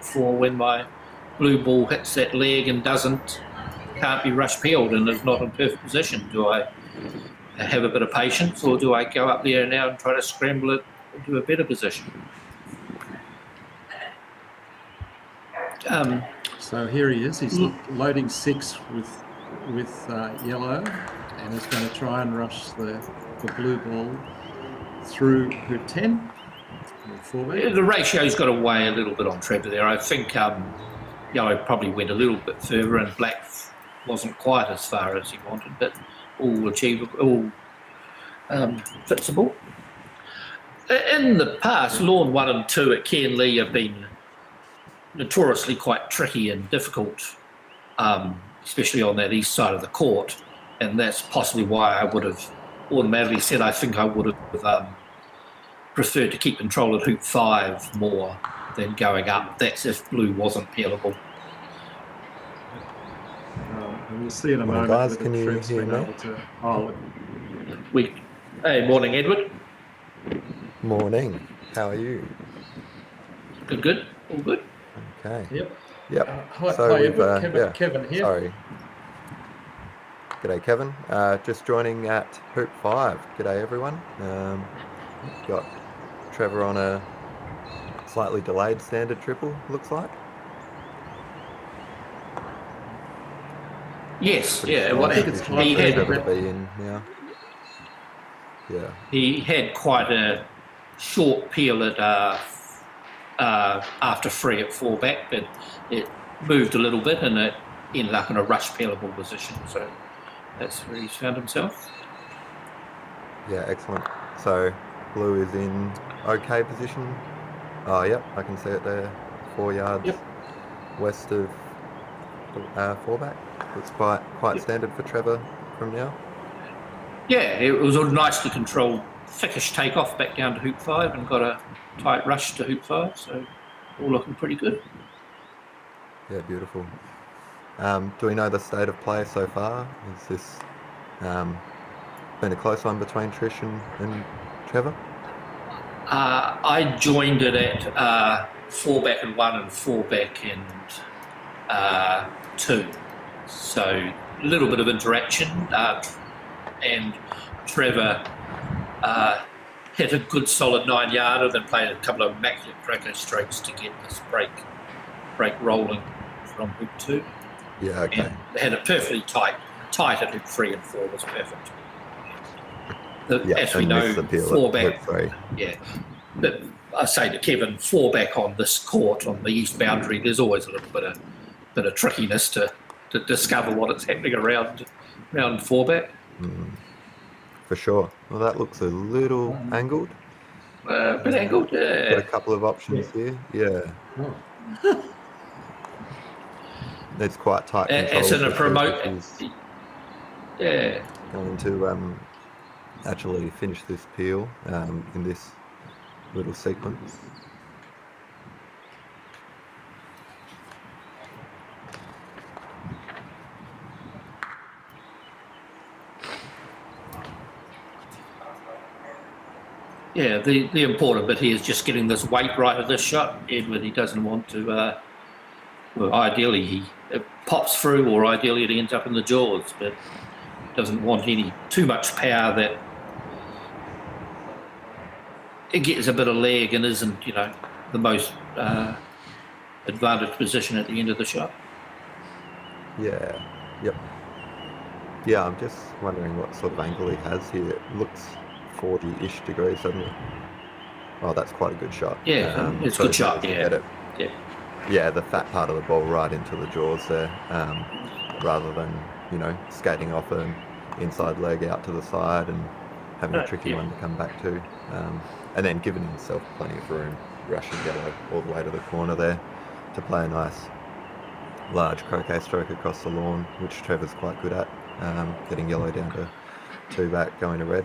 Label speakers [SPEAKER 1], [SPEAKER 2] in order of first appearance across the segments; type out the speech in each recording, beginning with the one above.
[SPEAKER 1] for when my blue ball hits that leg and can't be rush peeled and is not in perfect position. Do I have a bit of patience, or do I go up there now and try to scramble it into a better position?
[SPEAKER 2] So here he is. He's loading 6 with yellow, and he's going to try and rush the blue ball through hoop 10.
[SPEAKER 1] The ratio's got to weigh a little bit on Trevor there. I think yellow probably went a little bit further, and black wasn't quite as far as he wanted, but all achievable, all fixable. In the past, Lawn 1 and 2 at Cairnley have been notoriously quite tricky and difficult, especially on that east side of the court, and that's possibly why I would have automatically said I think I would have preferred to keep control of hoop 5 more than going up. That's if blue wasn't peelable.
[SPEAKER 2] And we'll see in a moment.
[SPEAKER 3] Guys, can you hear me?
[SPEAKER 1] Hey, morning, Edward.
[SPEAKER 3] Morning. How are you?
[SPEAKER 1] Good. All good.
[SPEAKER 3] Okay.
[SPEAKER 2] Yep. Hi, Edward. Kevin here.
[SPEAKER 3] Sorry. G'day, Kevin. Just joining at hoop 5. G'day, everyone. Got Trevor on a slightly delayed standard triple, looks like.
[SPEAKER 1] Yes,
[SPEAKER 3] Pretty
[SPEAKER 1] yeah.
[SPEAKER 3] strong.
[SPEAKER 1] What
[SPEAKER 3] I think it's
[SPEAKER 1] he had
[SPEAKER 3] to be in now. Yeah.
[SPEAKER 1] He had quite a short peel at after free at fullback, but it moved a little bit and it ended up in a rush peelable position. So that's where he's found himself.
[SPEAKER 3] Yeah, excellent. So blue is in okay position. Oh, yep, I can see it there. 4 yards west of fullback. Looks quite standard for Trevor from now.
[SPEAKER 1] Yeah, it was a nicely controlled, thickish takeoff back down to hoop 5 and got a tight rush to hoop 5. So all looking pretty good.
[SPEAKER 3] Yeah, beautiful. Do we know the state of play so far? Is this been a close one between Trish and Trevor?
[SPEAKER 1] I joined it at 4-back and 1 and 4-back and 2. So a little bit of interaction, and Trevor hit a good solid 9-yarder, then played a couple of immaculate cracker strokes to get this break rolling from hoop 2.
[SPEAKER 3] Yeah, okay.
[SPEAKER 1] And they had it perfectly tight at hoop 3 and 4 was perfect. As we know, 4-back. Yeah, but I say to Kevin, 4-back on this court on the east boundary, there's always a little bit of trickiness to discover what is happening around 4-back.
[SPEAKER 3] For sure. Well, that looks a little angled.
[SPEAKER 1] A bit angled, yeah.
[SPEAKER 3] Got a couple of options here. Yeah. It's quite tight control.
[SPEAKER 1] It's in a promote. Yeah.
[SPEAKER 3] Going to actually finish this peel in this little sequence.
[SPEAKER 1] Yeah, the important bit here is just getting this weight right of this shot. Edward, he doesn't want to, well, ideally it pops through, or ideally it ends up in the jaws, but doesn't want too much power that it gets a bit of leg and isn't, the most advantaged position at the end of the shot.
[SPEAKER 3] Yeah, yep. Yeah, I'm just wondering what sort of angle he has here. It looks 40-ish degrees suddenly. Oh, that's quite a good shot.
[SPEAKER 1] Yeah, it's a good shot, yeah.
[SPEAKER 3] Yeah, the fat part of the ball right into the jaws there, rather than, skating off an inside leg out to the side and having a tricky one to come back to. And then giving himself plenty of room, rushing yellow all the way to the corner there to play a nice large croquet stroke across the lawn, which Trevor's quite good at, getting yellow down to 2-back, going to red.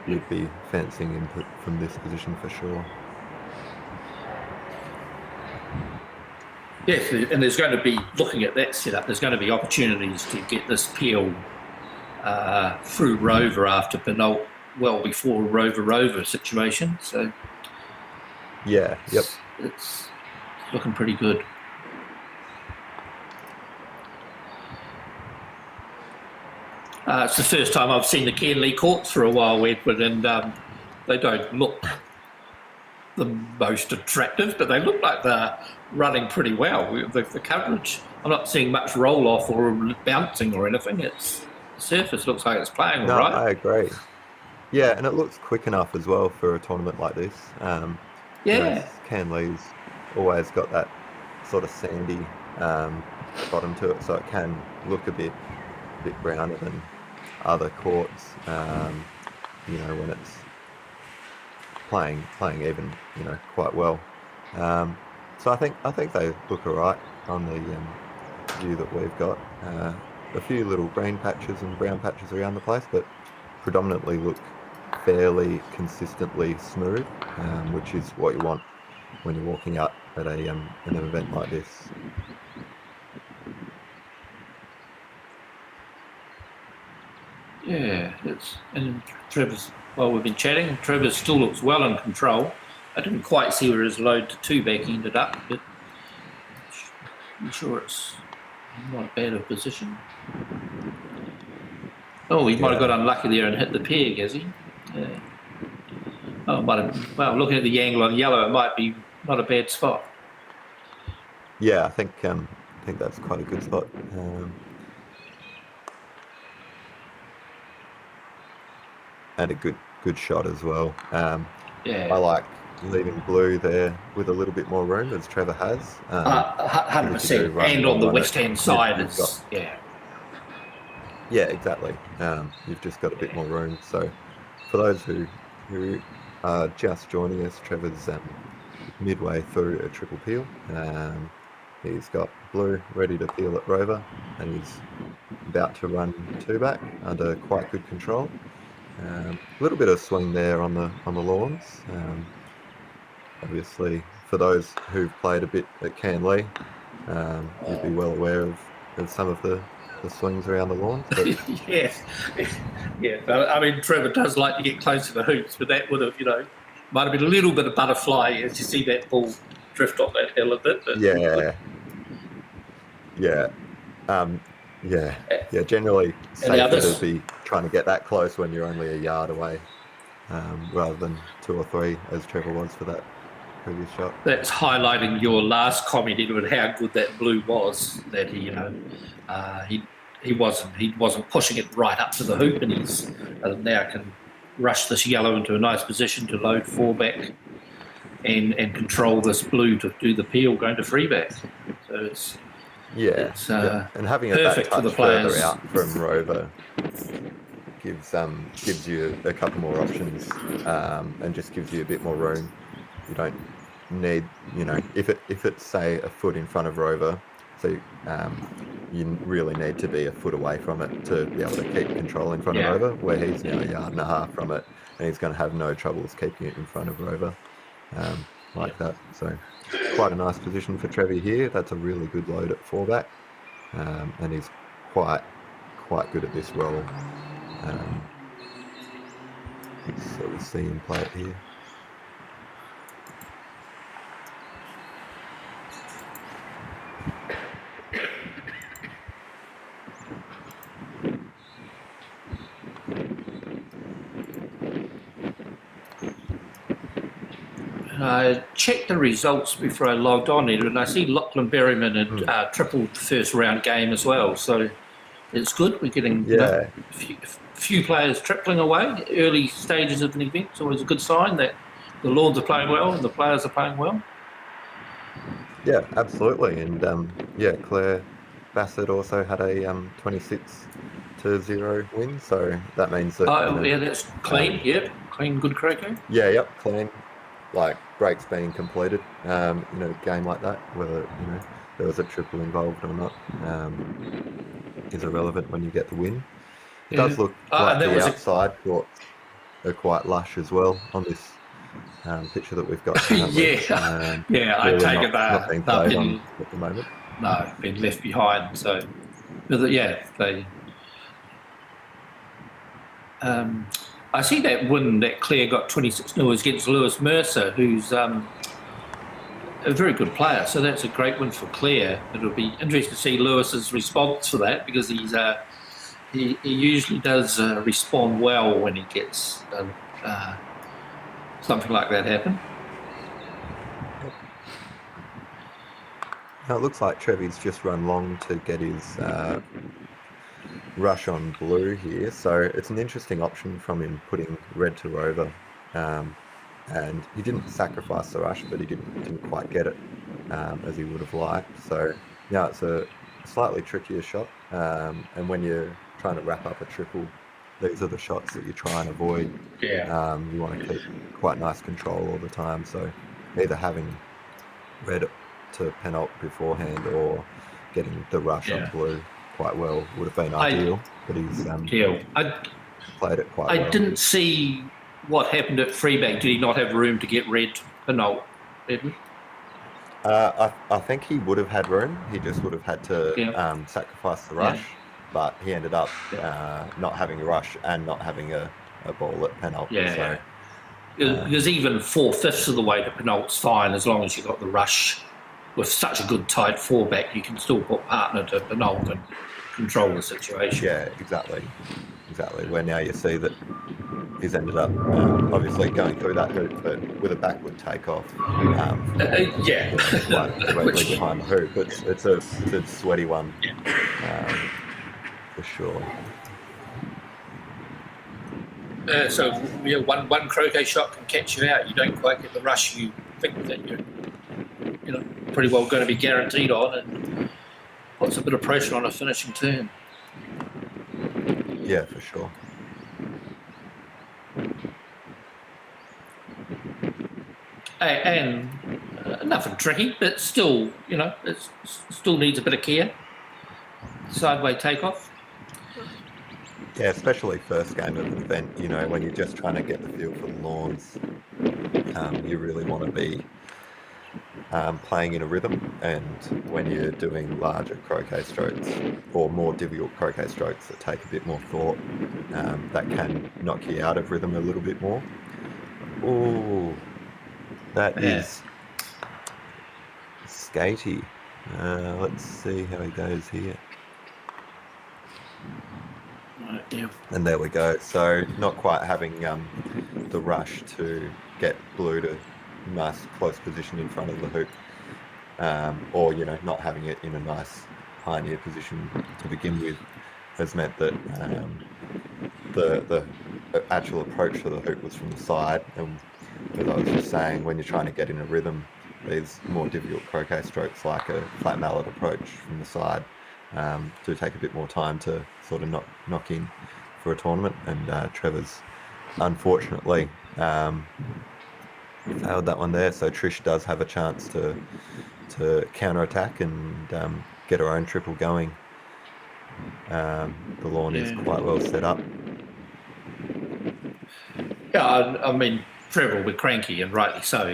[SPEAKER 3] You'd be fancying input from this position for sure.
[SPEAKER 1] Yes, and there's going to be, looking at that setup, there's going to be opportunities to get this peel through Rover after Benoit, well before Rover situation. So
[SPEAKER 3] yeah, yep.
[SPEAKER 1] It's looking pretty good. It's the first time I've seen the Kenley courts for a while, Edward, and they don't look the most attractive, but they look like they're running pretty well. The coverage, I'm not seeing much roll off or bouncing or anything. The surface looks like it's playing all right.
[SPEAKER 3] I agree. Yeah, and it looks quick enough as well for a tournament like this. Canley's always got that sort of sandy bottom to it, so it can look a bit browner than other courts. When it's playing even quite well. So I think they look alright on the view that we've got. A few little green patches and brown patches around the place, but predominantly look fairly consistently smooth, which is what you want when you're walking up at an event like this.
[SPEAKER 1] Yeah, and Trevor's, while we've been chatting, Trevor still looks well in control. I didn't quite see where his load to 2-back ended up, but I'm sure it's not a bad of position. Oh, he might have got unlucky there and hit the peg, has he? Yeah. Oh, looking at the angle on yellow, it might be not a bad spot.
[SPEAKER 3] Yeah, I think that's quite a good spot. And a good shot as well. I like leaving blue there with a little bit more room, as Trevor has.
[SPEAKER 1] 100%. And on the west-hand side,
[SPEAKER 3] Yeah, exactly. You've just got a bit more room. So for those who are just joining us, Trevor's midway through a triple peel. He's got blue ready to peel at Rover, and he's about to run 2-back under quite good control. A little bit of swing there on the lawns. Obviously, for those who've played a bit at Canley, you'd be well aware of some of the swings around the lawns. But
[SPEAKER 1] Yes. Yeah. I mean, Trevor does like to get close to the hoops, but that would have, might have been a little bit of butterfly as you see that ball drift off that hill a bit. But generally safer to be trying to get that close when you're only a yard away, rather than 2 or 3 as Trevor was for that previous shot. That's highlighting your last comment, Edward, how good that blue was. That he wasn't pushing it right up to the hoop, and he's now can rush this yellow into a nice position to load 4-back and control this blue to do the peel going to 3-back. So it's
[SPEAKER 3] and having it that touch further out from Rover gives you a couple more options, and just gives you a bit more room. You don't need, if it's say a foot in front of Rover, so you really need to be a foot away from it to be able to keep control in front of Rover, where he's now 1.5 yards from it, and he's going to have no troubles keeping it in front of Rover that. So quite a nice position for Trevi here. That's a really good load at 4-back, and he's quite good at this role. So we see him play it here.
[SPEAKER 1] I checked the results before I logged on, Edward, and I see Lachlan Berryman had tripled the first round game as well. So it's good. We're getting a few players tripling away. Early stages of an event is always a good sign that the Lords are playing well and the players are playing well.
[SPEAKER 3] Yeah, absolutely. And Claire Bassett also had a 26-0 win. So that means that.
[SPEAKER 1] That's clean. Clean, good croquet.
[SPEAKER 3] Yeah, clean. Like breaks being completed, game like that, whether there was a triple involved or not, is irrelevant when you get the win. It does look like the outside courts are quite lush as well on this picture that we've got.
[SPEAKER 1] I take it
[SPEAKER 3] not being played on at the moment.
[SPEAKER 1] No, been left behind. So, they. I see that win that Claire got 26-0 against Lewis Mercer, who's a very good player. So that's a great win for Claire. It'll be interesting to see Lewis's response for that, because he usually does respond well when he gets something like that happen.
[SPEAKER 3] Now it looks like Trevi's just run long to get his rush on blue here, so it's an interesting option from him putting red to rover, and he didn't sacrifice the rush, but he didn't quite get it as he would have liked. So yeah, it's a slightly trickier shot, and when you're trying to wrap up a triple, these are the shots that you try and avoid.
[SPEAKER 1] Yeah.
[SPEAKER 3] You want to keep quite nice control all the time, so either having red to penult beforehand or getting the rush on blue quite well would have been ideal, but he's played it quite well.
[SPEAKER 1] I didn't see what happened at Freebank. Did he not have room to get red penult, Edward?
[SPEAKER 3] I think he would have had room. He just would have had to sacrifice the rush, but he ended up not having a rush and not having a ball at penult.
[SPEAKER 1] Yeah. So, because even 4/5 of the way to penult's fine, as long as you got the rush. With such a good tight fallback, you can still put partner to penult and control the situation.
[SPEAKER 3] Yeah, exactly. Where now you see that he's ended up obviously going through that hoop, but with a backward takeoff. Directly behind the hoop. It's a sweaty one, for sure.
[SPEAKER 1] So one croquet shot can catch you out. You don't quite get the rush you think that you're pretty well going to be guaranteed on, and puts a bit of pressure on a finishing turn.
[SPEAKER 3] Yeah, for sure.
[SPEAKER 1] And nothing tricky, but still, it still needs a bit of care. Sideway takeoff.
[SPEAKER 3] Yeah, especially first game of an event, when you're just trying to get the feel for the lawns, you really want to be playing in a rhythm, and when you're doing larger croquet strokes or more difficult croquet strokes that take a bit more thought, that can knock you out of rhythm a little bit more. Oh, that is skatey. Let's see how he goes here. And there we go. So not quite having the rush to get blue to nice close position in front of the hoop, or not having it in a nice pioneer position to begin with, has meant that the actual approach to the hoop was from the side. And as I was just saying, when you're trying to get in a rhythm, these more difficult croquet strokes like a flat mallet approach from the side do take a bit more time to sort of knock in for a tournament, and Trevor's unfortunately failed that one there, so Trish does have a chance to counter-attack and get her own triple going. The lawn is quite well set up.
[SPEAKER 1] Yeah, I mean, Trevor will be cranky, and rightly so.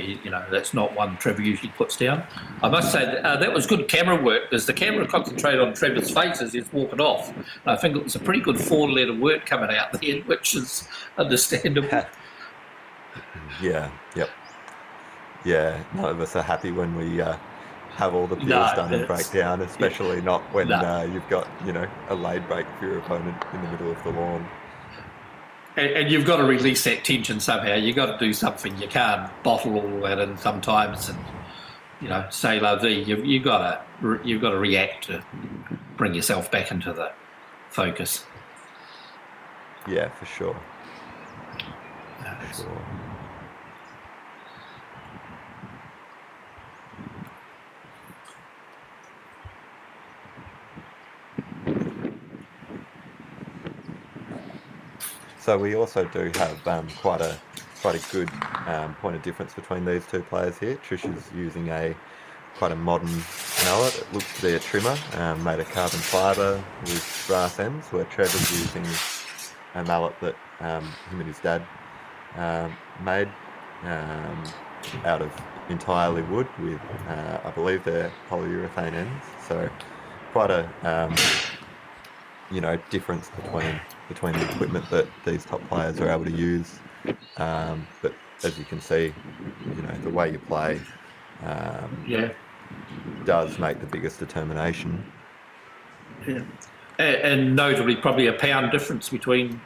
[SPEAKER 1] That's not one Trevor usually puts down. I must say that was good camera work, because the camera concentrated on Trevor's face as he's walking off. And I think it was a pretty good 4-letter word coming out there, which is understandable.
[SPEAKER 3] Yeah, yep. Yeah, none of us are happy when we have all the peels done and break down, especially not when you've got, a laid break for your opponent in the middle of the lawn.
[SPEAKER 1] And you've got to release that tension somehow. You've got to do something. You can't bottle all that in sometimes and, say la vie. You've got to react to bring yourself back into the focus.
[SPEAKER 3] Yeah, for sure. For sure. So we also do have quite a good point of difference between these two players here. Trish is using quite a modern mallet. It looks to be a trimmer made of carbon fibre with brass ends, where Trevor's using a mallet that him and his dad made out of entirely wood with, I believe they're polyurethane ends. So quite a difference between the equipment that these top players are able to use. But as you can see, the way you play
[SPEAKER 1] Yeah.
[SPEAKER 3] does make the biggest determination.
[SPEAKER 1] Yeah. And notably, probably at least a pound difference between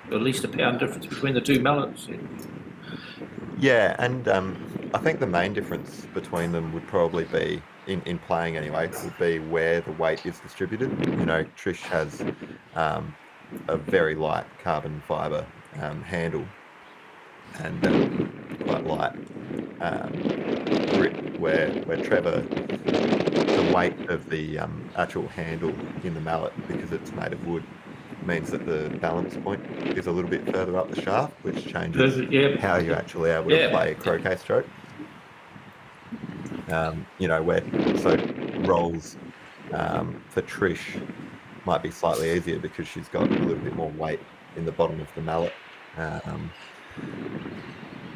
[SPEAKER 1] the two mallets.
[SPEAKER 3] Yeah, and I think the main difference between them would probably be, in playing anyway, would be where the weight is distributed. You know, Trish has a very light carbon fibre handle and quite light grip, where Trevor, the weight of the actual handle in the mallet, because it's made of wood, means that the balance point is a little bit further up the shaft, which changes how you're actually able to play a croquet stroke. You know, so rolls for Trish might be slightly easier because she's got a little bit more weight in the bottom of the mallet,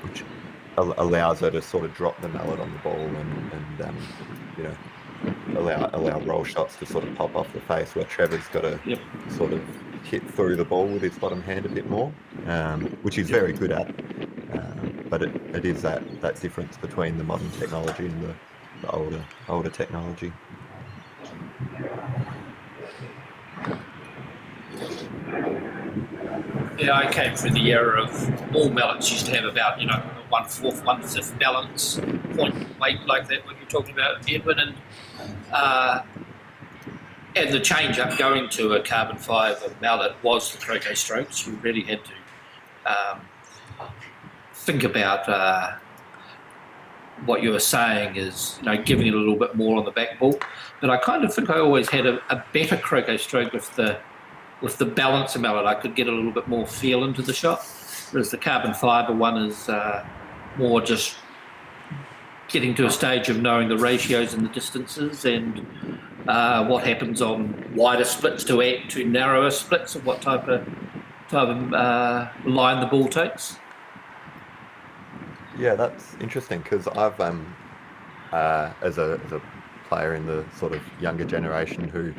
[SPEAKER 3] which allows her to sort of drop the mallet on the ball and you know, allow roll shots to sort of pop off the face, where Trevor's got to sort of hit through the ball with his bottom hand a bit more, which he's very good at. But it is that difference between the modern technology and the older technology.
[SPEAKER 1] Yeah, I came through the era of all mallets used to have about, you know, 1/4, 1/5 balance point weight like that when you're talking about Edwin, and the change up going to a carbon fibre mallet was the croquet strokes. You really had to think about what you were saying is, you know, giving it a little bit more on the back ball. But I kind of think I always had a better croquet stroke with the balancer mallet. I could get a little bit more feel into the shot, whereas the carbon fibre one is more just getting to a stage of knowing the ratios and the distances and what happens on wider splits to narrower splits, and what type of line the ball takes.
[SPEAKER 3] Yeah, that's interesting, because I've as a player in the sort of younger generation who,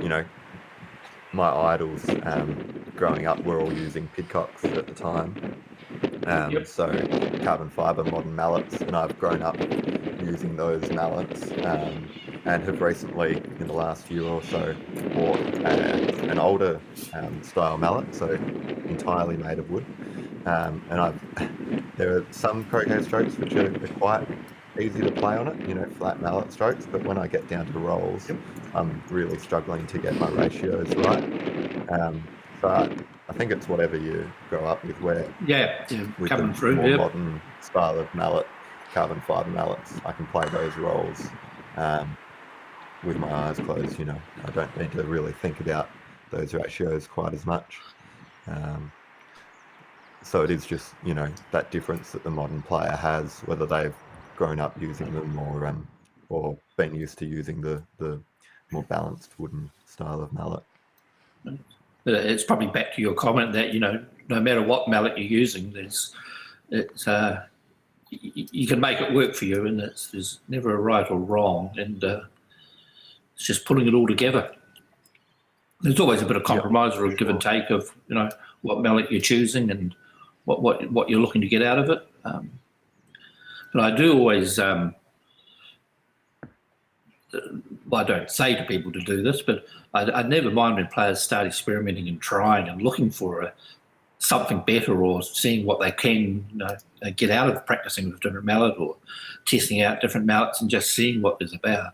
[SPEAKER 3] you know, my idols growing up were all using Pidcocks at the time. So carbon fibre modern mallets, and I've grown up using those mallets and have recently, in the last year or so, bought an older style mallet, so entirely made of wood. And there are some croquet strokes which are quite easy to play on it, you know, flat mallet strokes, but when I get down to rolls, I'm really struggling to get my ratios right. But I think it's whatever you grow up with, where with
[SPEAKER 1] coming
[SPEAKER 3] the
[SPEAKER 1] through
[SPEAKER 3] more modern style of mallet, carbon fibre mallets, I can play those rolls with my eyes closed. You know, I don't need to really think about those ratios quite as much. So it is just, you know, that difference that the modern player has, whether they've grown up using them or been used to using the more balanced wooden style of mallet.
[SPEAKER 1] It's probably back to your comment that, you know, no matter what mallet you're using, you can make it work for you, and there's never a right or wrong, and it's just pulling it all together. There's always a bit of compromise or a give and take of, you know, what mallet you're choosing and what you're looking to get out of it. But I do always, I don't say to people to do this, but I never mind when players start experimenting and trying and looking for something better, or seeing what they can, you know, get out of practicing with different mallet, or testing out different mallets and just seeing what it's about.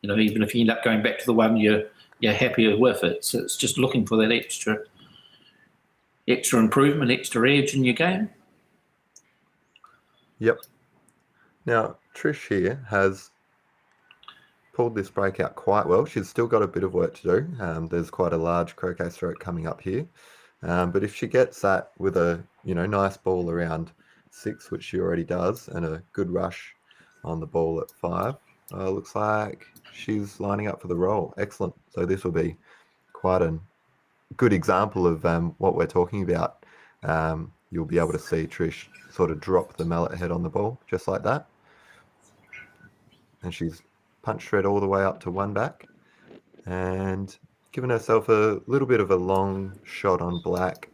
[SPEAKER 1] You know, even if you end up going back to the one you're happier with, it's just looking for that extra improvement, extra edge in your game.
[SPEAKER 3] Yep. Now, Trish here has pulled this break out quite well. She's still got a bit of work to do. There's quite a large croquet stroke coming up here. But if she gets that with a, you know, nice ball around 6, which she already does, and a good rush on the ball at 5, looks like she's lining up for the roll. Excellent. So this will be quite a good example of what we're talking about. You'll be able to see Trish sort of drop the mallet head on the ball, just like that. And she's punched thread all the way up to 1 back, and given herself a little bit of a long shot on black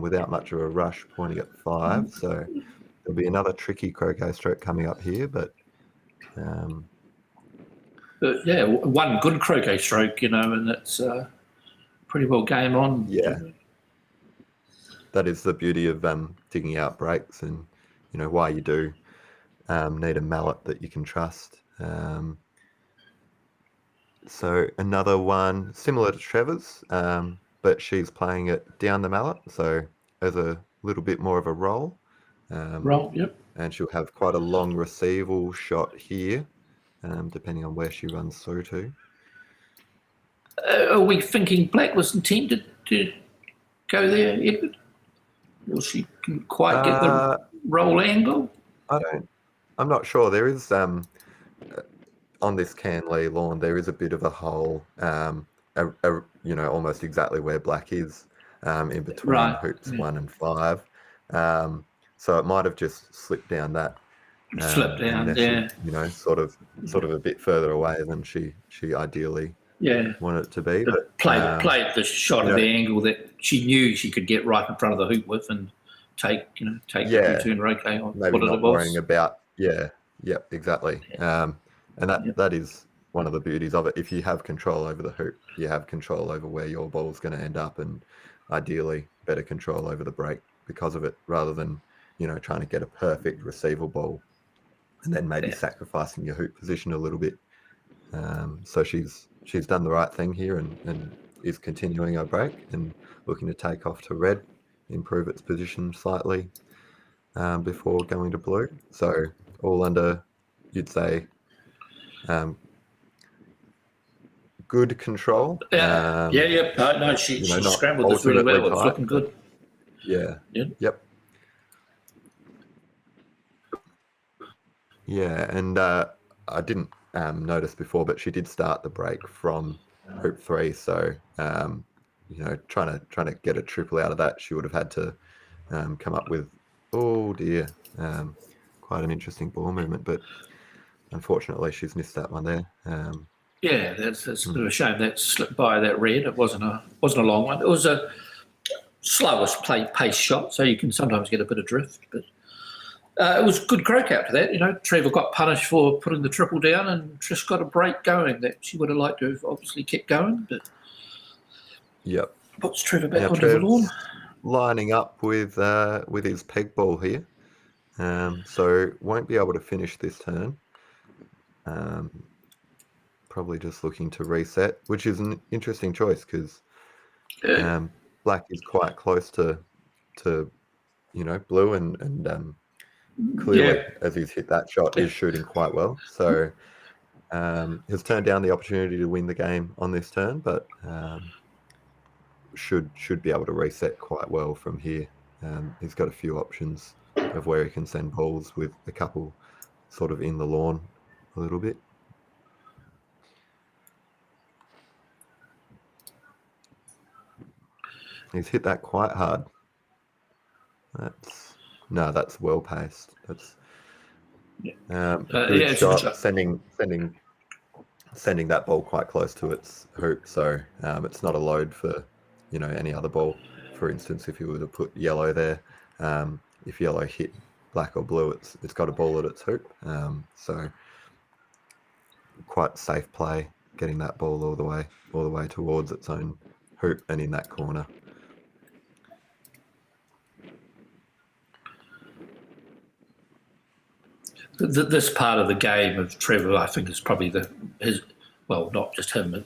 [SPEAKER 3] without much of a rush, pointing at 5. So there'll be another tricky croquet stroke coming up here, but
[SPEAKER 1] But yeah, one good croquet stroke, and it's pretty well game on.
[SPEAKER 3] Yeah. That is the beauty of digging out breaks, and why you do need a mallet that you can trust. So another one similar to Trevor's, but she's playing it down the mallet, so as a little bit more of a roll.
[SPEAKER 1] Roll, yep.
[SPEAKER 3] And she'll have quite a long receival shot here, depending on where she runs through to.
[SPEAKER 1] Are we thinking Black was intended to go there, Edward? Or she couldn't quite get the roll angle?
[SPEAKER 3] I'm not sure. There is on this Canley lawn, there is a bit of a hole, almost exactly where Black is, in between hoops 1 and 5. So it might have just slipped down that.
[SPEAKER 1] Slipped down, yeah.
[SPEAKER 3] Sort of a bit further away than she ideally wanted it to be. But
[SPEAKER 1] played the shot at the angle that she knew she could get right in front of the hoop with and take the return Roquet on
[SPEAKER 3] maybe
[SPEAKER 1] what
[SPEAKER 3] not
[SPEAKER 1] it was.
[SPEAKER 3] Worrying about, exactly. And that is one of the beauties of it. If you have control over the hoop, you have control over where your ball's going to end up, and ideally better control over the break because of it, rather than trying to get a perfect receiver ball and then maybe sacrificing your hoop position a little bit. So she's done the right thing here and is continuing her break and looking to take off to red, improve its position slightly before going to blue. So all under, you'd say, good control.
[SPEAKER 1] No, she scrambled this really well. It was looking good.
[SPEAKER 3] Yep. Yeah, and I didn't notice before, but she did start the break from hoop 3. So trying to get a triple out of that, she would have had to come up with quite an interesting ball movement. But unfortunately, she's missed that one there.
[SPEAKER 1] That's a bit of a shame that slipped by that red. It wasn't a long one. It was a slowest pace shot, so you can sometimes get a bit of drift. But it was good croquet after that. Trevor got punished for putting the triple down, and Trish got a break going that she would have liked to have obviously kept going. But puts Trevor back onto the lawn.
[SPEAKER 3] Lining up with his peg ball here, so won't be able to finish this turn. Probably just looking to reset, which is an interesting choice because Black is quite close to blue and clearly as he's hit that shot is shooting quite well. So he's turned down the opportunity to win the game on this turn, but should be able to reset quite well from here. He's got a few options of where he can send balls with a couple sort of in the lawn a little bit. He's hit that quite hard. That's well paced. That's good shot. Sending that ball quite close to its hoop, so it's not a load for any other ball. For instance, if you were to put yellow there, if yellow hit Black or blue, it's got a ball at its hoop. So quite safe play, getting that ball all the way towards its own hoop and in that corner.
[SPEAKER 1] This part of the game of Trevor, I think, is probably not just him.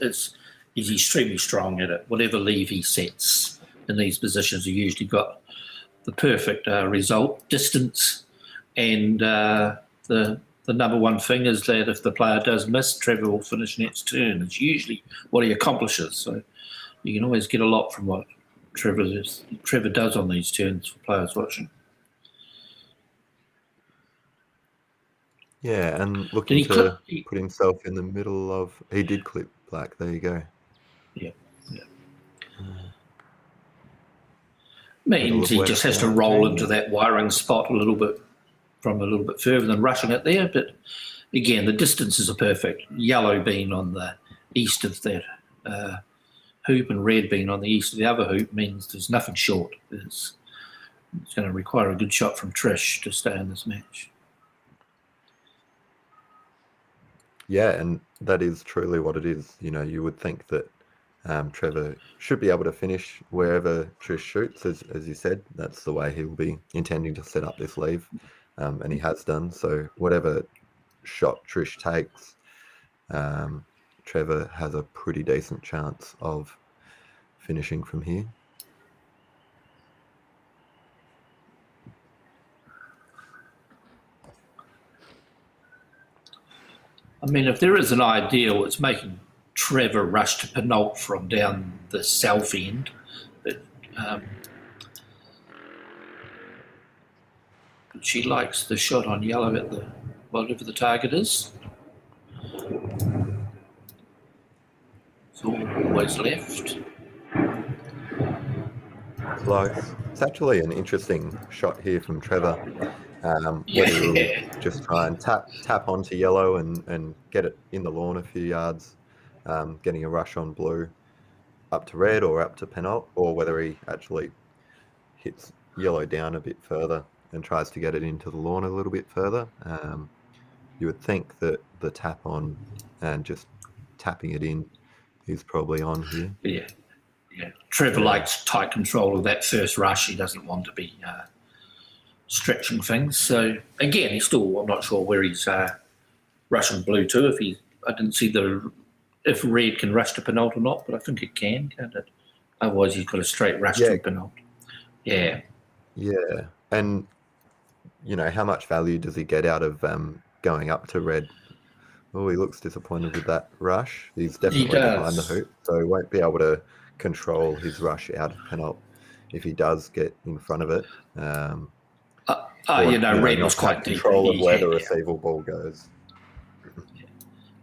[SPEAKER 1] He's extremely strong at it. Whatever leave he sets in these positions, he usually got the perfect result, distance, and the number one thing is that if the player does miss, Trevor will finish next turn. It's usually what he accomplishes. So you can always get a lot from what Trevor does on these turns for players watching.
[SPEAKER 3] Yeah, and looking to put himself in the middle of... He did clip Black. There you go.
[SPEAKER 1] Yeah. Means he just has to roll into that wiring spot a little bit further than rushing it there. But again, the distances are perfect. Yellow being on the east of that hoop and red being on the east of the other hoop means there's nothing short. It's going to require a good shot from Trish to stay in this match.
[SPEAKER 3] Yeah, and that is truly what it is. You know, you would think that Trevor should be able to finish wherever Trish shoots, as you said. That's the way he'll be intending to set up this leave, and he has done. So whatever shot Trish takes, Trevor has a pretty decent chance of finishing from here.
[SPEAKER 1] I mean, if there is an ideal, it's making Trevor rush to Penalt from down the south end. But she likes the shot on yellow at the whatever the target is. It's always left.
[SPEAKER 3] Close. It's actually an interesting shot here from Trevor. Whether he'll just try and tap onto yellow and get it in the lawn a few yards, getting a rush on blue up to red or up to Penalt, or whether he actually hits yellow down a bit further and tries to get it into the lawn a little bit further. You would think that the tap on and just tapping it in is probably on here.
[SPEAKER 1] Yeah. Trevor likes tight control of that first rush. He doesn't want to be stretching things. So again, I'm not sure where he's rushing blue to. I didn't see if red can rush to Penalt or not, but I think it can, can't it? Otherwise, he's got a straight rush to Penalt. Yeah.
[SPEAKER 3] Yeah, and how much value does he get out of going up to red? Oh, he looks disappointed with that rush. He's definitely behind the hoop, so he won't be able to control his rush out of Penalt if he does get in front of it.
[SPEAKER 1] Red was quite deep.
[SPEAKER 3] Control of where the receiver ball goes.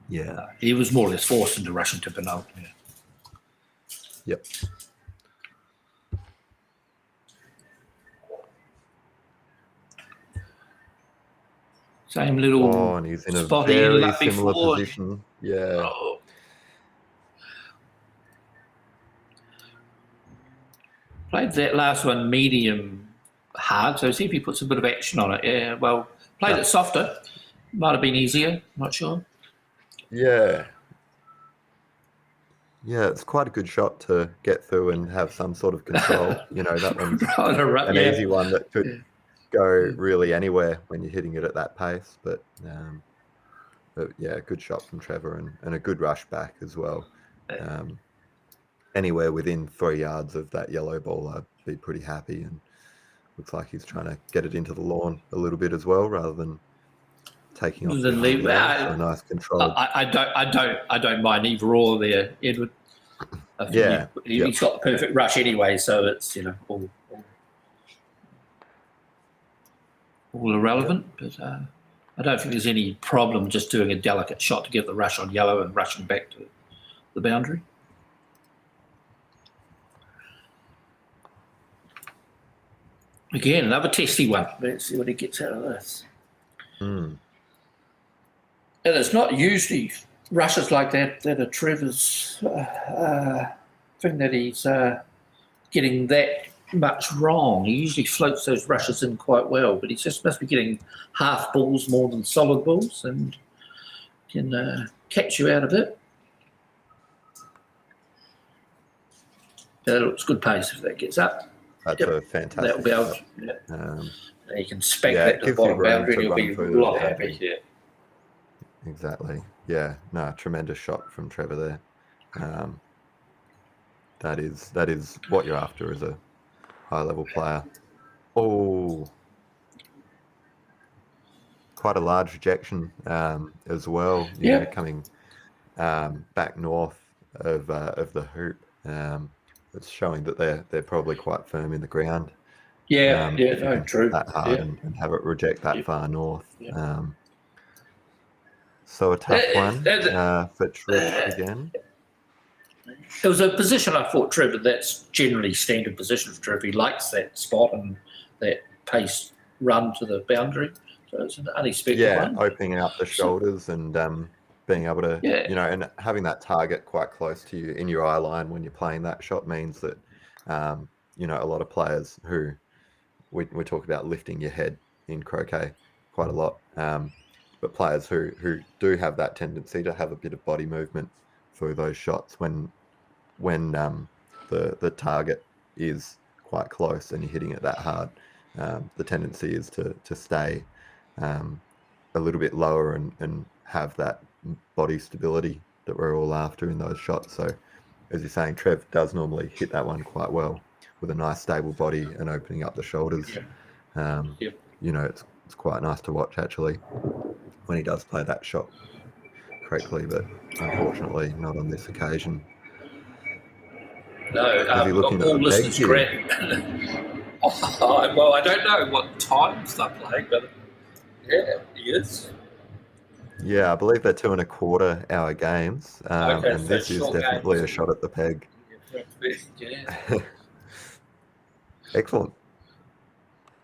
[SPEAKER 3] Yeah.
[SPEAKER 1] He was more or less forced into rushing to Penalt. Yeah.
[SPEAKER 3] Yep.
[SPEAKER 1] Same little
[SPEAKER 3] and he's in a
[SPEAKER 1] spot
[SPEAKER 3] very
[SPEAKER 1] in
[SPEAKER 3] similar
[SPEAKER 1] before.
[SPEAKER 3] position. Yeah.
[SPEAKER 1] Oh. Played that last one medium hard, so see if he puts a bit of action on it. Yeah, well, played it softer. Might have been easier, not sure.
[SPEAKER 3] Yeah. Yeah, it's quite a good shot to get through and have some sort of control. That one's an easy one that could go really anywhere when you're hitting it at that pace. But yeah, good shot from Trevor and a good rush back as well. Anywhere within 3 yards of that yellow ball, I'd be pretty happy. And looks like he's trying to get it into the lawn a little bit as well, rather than taking off. A nice control.
[SPEAKER 1] I don't mind either or there, Edward. He's got the perfect rush anyway, so it's all irrelevant. But I don't think there's any problem just doing a delicate shot to get the rush on yellow and rushing back to the boundary. Again, another testy one. Let's see what he gets out of this. And it's not usually rushes like that are Trevor's thing that he's getting that much wrong. He usually floats those rushes in quite well, but he just must be getting half balls more than solid balls and can catch you out of it. That looks good pace if that gets up.
[SPEAKER 3] That's a fantastic.
[SPEAKER 1] That'll be able. You can spank that to the bottom boundary, and you'll be a lot happy. Yeah.
[SPEAKER 3] Exactly. Yeah. No, tremendous shot from Trevor there. That is what you're after as a high-level player. Oh, quite a large rejection as well. Coming back north of the hoop. It's showing that they're probably quite firm in the ground.
[SPEAKER 1] True.
[SPEAKER 3] That hard and have it reject that far north.
[SPEAKER 1] Yeah.
[SPEAKER 3] So a tough one for Trevor again.
[SPEAKER 1] It was a position I thought Trevor, that's generally standard position for Trevor. He likes that spot and that pace run to the boundary. So it's an unexpected one.
[SPEAKER 3] Opening out the shoulders and being able to, and having that target quite close to you in your eye line when you're playing that shot means that, a lot of players who we talk about lifting your head in croquet quite a lot. but players who do have that tendency to have a bit of body movement through those shots when the target is quite close and you're hitting it that hard, the tendency is to stay a little bit lower and have that body stability that we're all after in those shots. So as you're saying, Trev does normally hit that one quite well with a nice stable body and opening up the shoulders. You know, it's quite nice to watch actually when he does play that shot correctly, but unfortunately not on this occasion.
[SPEAKER 1] No,
[SPEAKER 3] Is he looking at
[SPEAKER 1] all
[SPEAKER 3] the
[SPEAKER 1] listeners
[SPEAKER 3] peg
[SPEAKER 1] correct. Well, I don't know what times they're playing, but yeah, he is.
[SPEAKER 3] Yeah, I believe they're 2.25 hour games,
[SPEAKER 1] Okay,
[SPEAKER 3] and
[SPEAKER 1] so
[SPEAKER 3] this is
[SPEAKER 1] short
[SPEAKER 3] definitely
[SPEAKER 1] games.
[SPEAKER 3] a shot at the peg.
[SPEAKER 1] Yeah.
[SPEAKER 3] Excellent.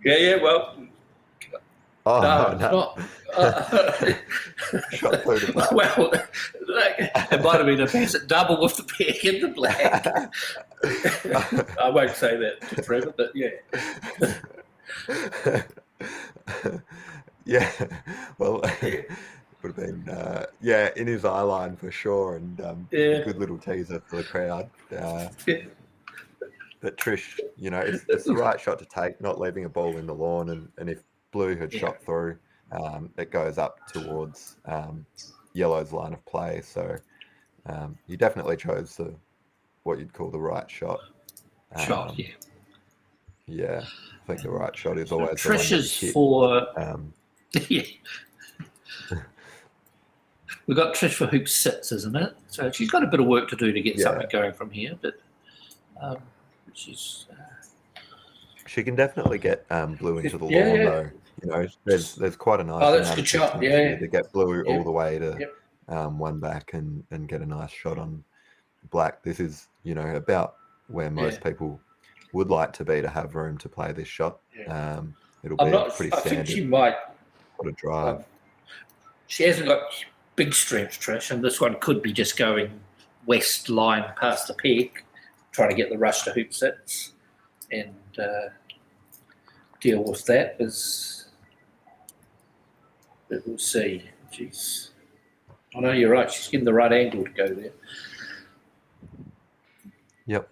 [SPEAKER 1] Yeah, well,
[SPEAKER 3] Oh,
[SPEAKER 1] no,
[SPEAKER 3] no.
[SPEAKER 1] it's not.
[SPEAKER 3] Shot through the black.
[SPEAKER 1] Well, it might have been a pass at double with the peg in the black. I won't say that to Trevor, but yeah.
[SPEAKER 3] Yeah, well, it would have been, in his eye line for sure, and a good little teaser for the crowd. But Trish, you know, it's the right shot to take, not leaving a ball in the lawn, and if blue had shot through, it goes up towards yellow's line of play. So you definitely chose what you'd call the right shot. Yeah, I think the right shot is always the one that you hit.
[SPEAKER 1] For
[SPEAKER 3] Yeah.
[SPEAKER 1] We've got Trish for hoop 6, isn't it? So she's got a bit of work to do to get something going from here, but she's.
[SPEAKER 3] She can definitely get blue into the lawn, though. You know, there's quite a nice.
[SPEAKER 1] Oh, that's a good shot. Yeah,
[SPEAKER 3] to get blue all the way to one back and get a nice shot on black. This is, you know, about where most people would like to be to have room to play this shot. It'll be pretty standard.
[SPEAKER 1] I think she might.
[SPEAKER 3] What a drive.
[SPEAKER 1] She hasn't got big strength, Trish, and this one could be just going west line past the peg, trying to get the rush to hoop 6 and deal with that. But we'll see. Jeez. I know you're right. She's getting the right angle to go there.
[SPEAKER 3] Yep.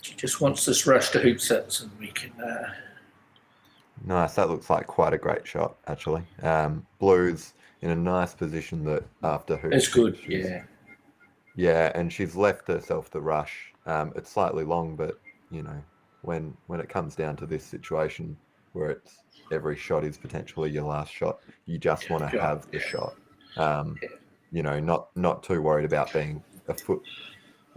[SPEAKER 1] She just wants this rush to hoop 6 and we can...
[SPEAKER 3] Nice. That looks like quite a great shot, actually. Blue's in a nice position that after hoop.
[SPEAKER 1] It's good, yeah.
[SPEAKER 3] Yeah, and she's left herself the rush. It's slightly long, but, you know, when it comes down to this situation where it's every shot is potentially your last shot, you just want to have the shot. You know, not too worried about being a foot,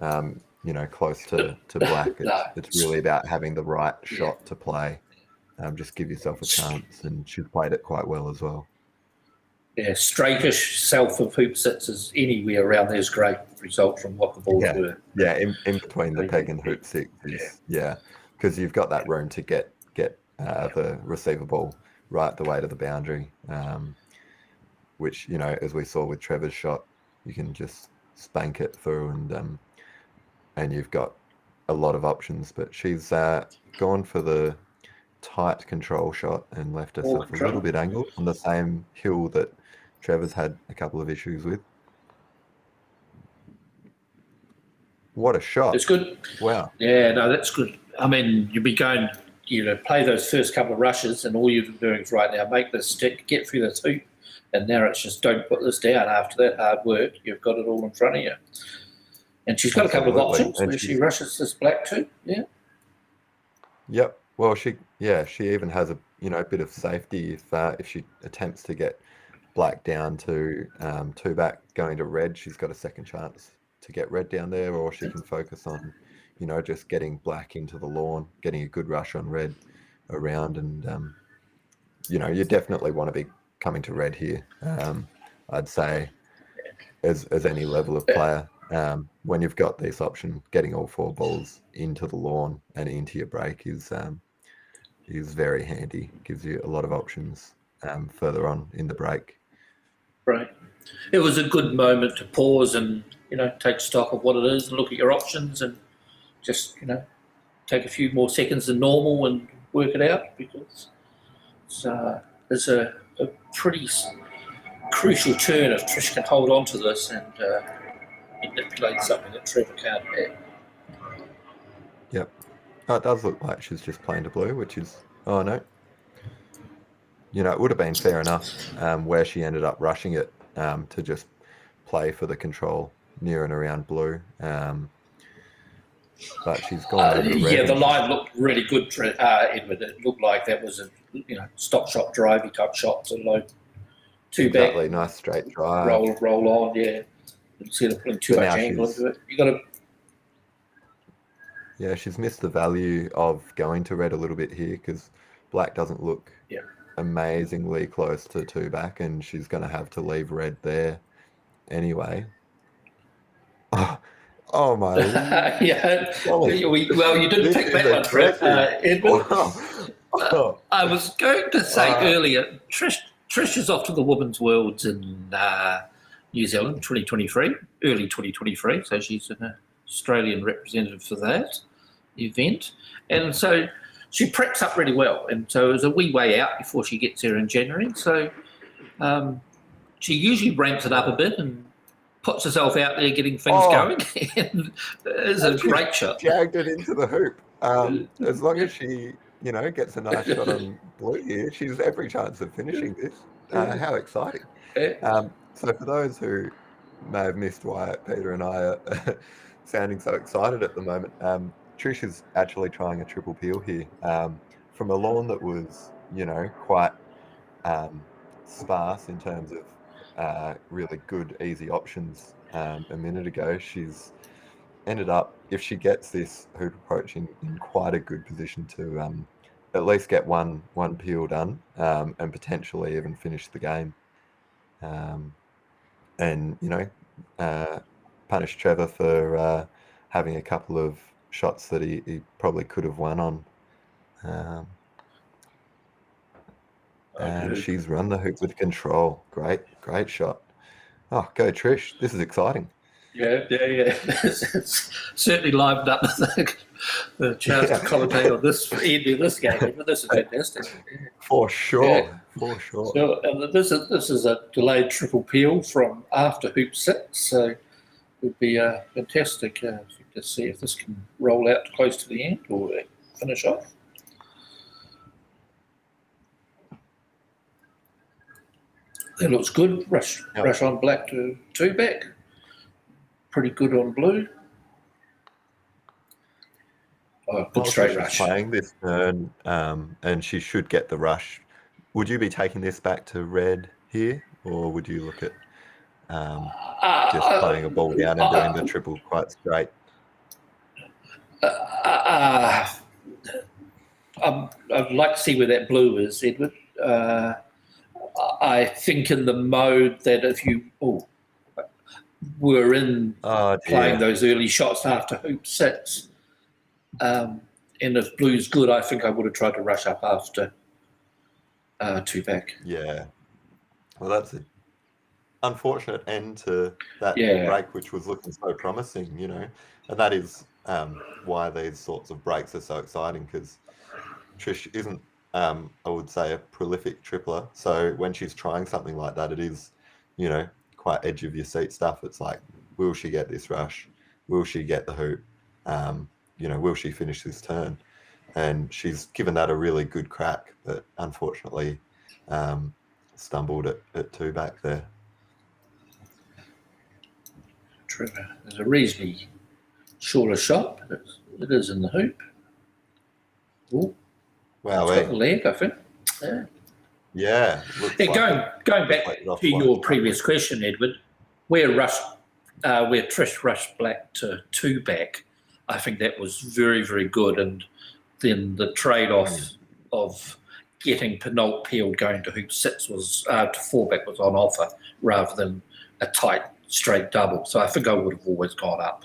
[SPEAKER 3] you know, close to black. It's really about having the right shot to play. Just give yourself a chance, and she's played it quite well as well.
[SPEAKER 1] Yeah, straightish self of hoop 6 is anywhere around there is great result from what the balls were.
[SPEAKER 3] Yeah, in between the peg and hoop 6 is because you've got that room to get the receiver ball right the way to the boundary, which, you know, as we saw with Trevor's shot, you can just spank it through and you've got a lot of options. But she's gone for the tight control shot and left herself a little bit angled on the same hill that Trevor's had a couple of issues with. What a shot.
[SPEAKER 1] It's good.
[SPEAKER 3] Wow.
[SPEAKER 1] Yeah, no, that's good. I mean, you'll be going, you know, play those first couple of rushes and all you're doing is right now, make this stick, get through this hoop, and now it's just don't put this down after that hard work. You've got it all in front of you. And she's got a couple of options where she rushes this black too. Yeah.
[SPEAKER 3] Yep. Well, she even has a bit of safety if she attempts to get black down to 2 back going to red. She's got a second chance to get red down there, or she can focus on, you know, just getting black into the lawn, getting a good rush on red around, and you know, you definitely want to be coming to red here. I'd say as any level of player, when you've got this option, getting all 4 balls into the lawn and into your break is very handy. Gives you a lot of options further on in the break.
[SPEAKER 1] Right. It was a good moment to pause and, you know, take stock of what it is and look at your options and just, you know, take a few more seconds than normal and work it out, because it's a pretty crucial turn if Trish can hold on to this and manipulate something that Trevor can't have.
[SPEAKER 3] Yep. Oh, it does look like she's just playing to blue, which is, oh no. It would have been fair enough where she ended up rushing it to just play for the control near and around blue. But she's gone over to red.
[SPEAKER 1] The line looked really good, Edward. It looked like that was a stop shot drivey type shot, so low two
[SPEAKER 3] Exactly,
[SPEAKER 1] back,
[SPEAKER 3] nice straight drive.
[SPEAKER 1] roll on, yeah. Instead of putting too much angle into it, you got to.
[SPEAKER 3] Yeah, she's missed the value of going to red a little bit here because black doesn't look amazingly close to two back, and she's going to have to leave red there anyway. Oh my!
[SPEAKER 1] Yeah. Well, you didn't pick that one, Trev. Edward. I was going to say earlier, Trish is off to the Women's Worlds in New Zealand, 2023, early 2023. So she's an Australian representative for that event, and so she preps up really well. And so it was a wee way out before she gets here in January. So she usually ramps it up a bit and puts herself out there getting things going. And it's a great shot.
[SPEAKER 3] Jagged it into the hoop. As long as she, gets a nice shot on blue here, she's every chance of finishing this. How exciting. So for those who may have missed why Peter and I are sounding so excited at the moment, Trish is actually trying a triple peel here. From a lawn that was, quite sparse in terms of really good, easy options a minute ago. She's ended up, if she gets this hoop approach in quite a good position to at least get one peel done and potentially even finish the game. And, punish Trevor for having a couple of shots that he probably could have won on. And she's run the hoop with control. Great shot. Oh, go Trish. This is exciting.
[SPEAKER 1] Yeah. It's certainly livened up the chance to commentate on this end of this game. But this is fantastic.
[SPEAKER 3] For sure. For sure.
[SPEAKER 1] So, and this is a delayed triple peel from after hoop 6. So it would be fantastic to see if this can roll out close to the end or finish off. That looks good. Rush on black to two back. Pretty good on blue. Oh, good straight rush.
[SPEAKER 3] Playing this turn, and she should get the rush. Would you be taking this back to red here, or would you look at just playing a ball down and doing the triple quite straight?
[SPEAKER 1] I'd like to see where that blue is, Edward. I think in the mode that if you were in playing those early shots after hoop 6, and if blue's good, I think I would have tried to rush up after two back.
[SPEAKER 3] Yeah. Well, that's an unfortunate end to that break, which was looking so promising, and that is why these sorts of breaks are so exciting, because Trish isn't, I would say, a prolific tripler. So when she's trying something like that, it is, quite edge of your seat stuff. It's like, will she get this rush? Will she get the hoop? Will she finish this turn? And she's given that a really good crack, but unfortunately stumbled at two back there.
[SPEAKER 1] Trevor, there's a reasonably shorter shot, but it is in the hoop. Ooh.
[SPEAKER 3] Wow,
[SPEAKER 1] it's got the leg, I think.
[SPEAKER 3] Yeah.
[SPEAKER 1] Going back to your previous question, Edward, where Trish rushed black to two back, I think that was very, very good. And then the trade-off of getting Penalt peeled going to hoop 6 was to four back was on offer rather than a tight straight double. So I think I would have always gone up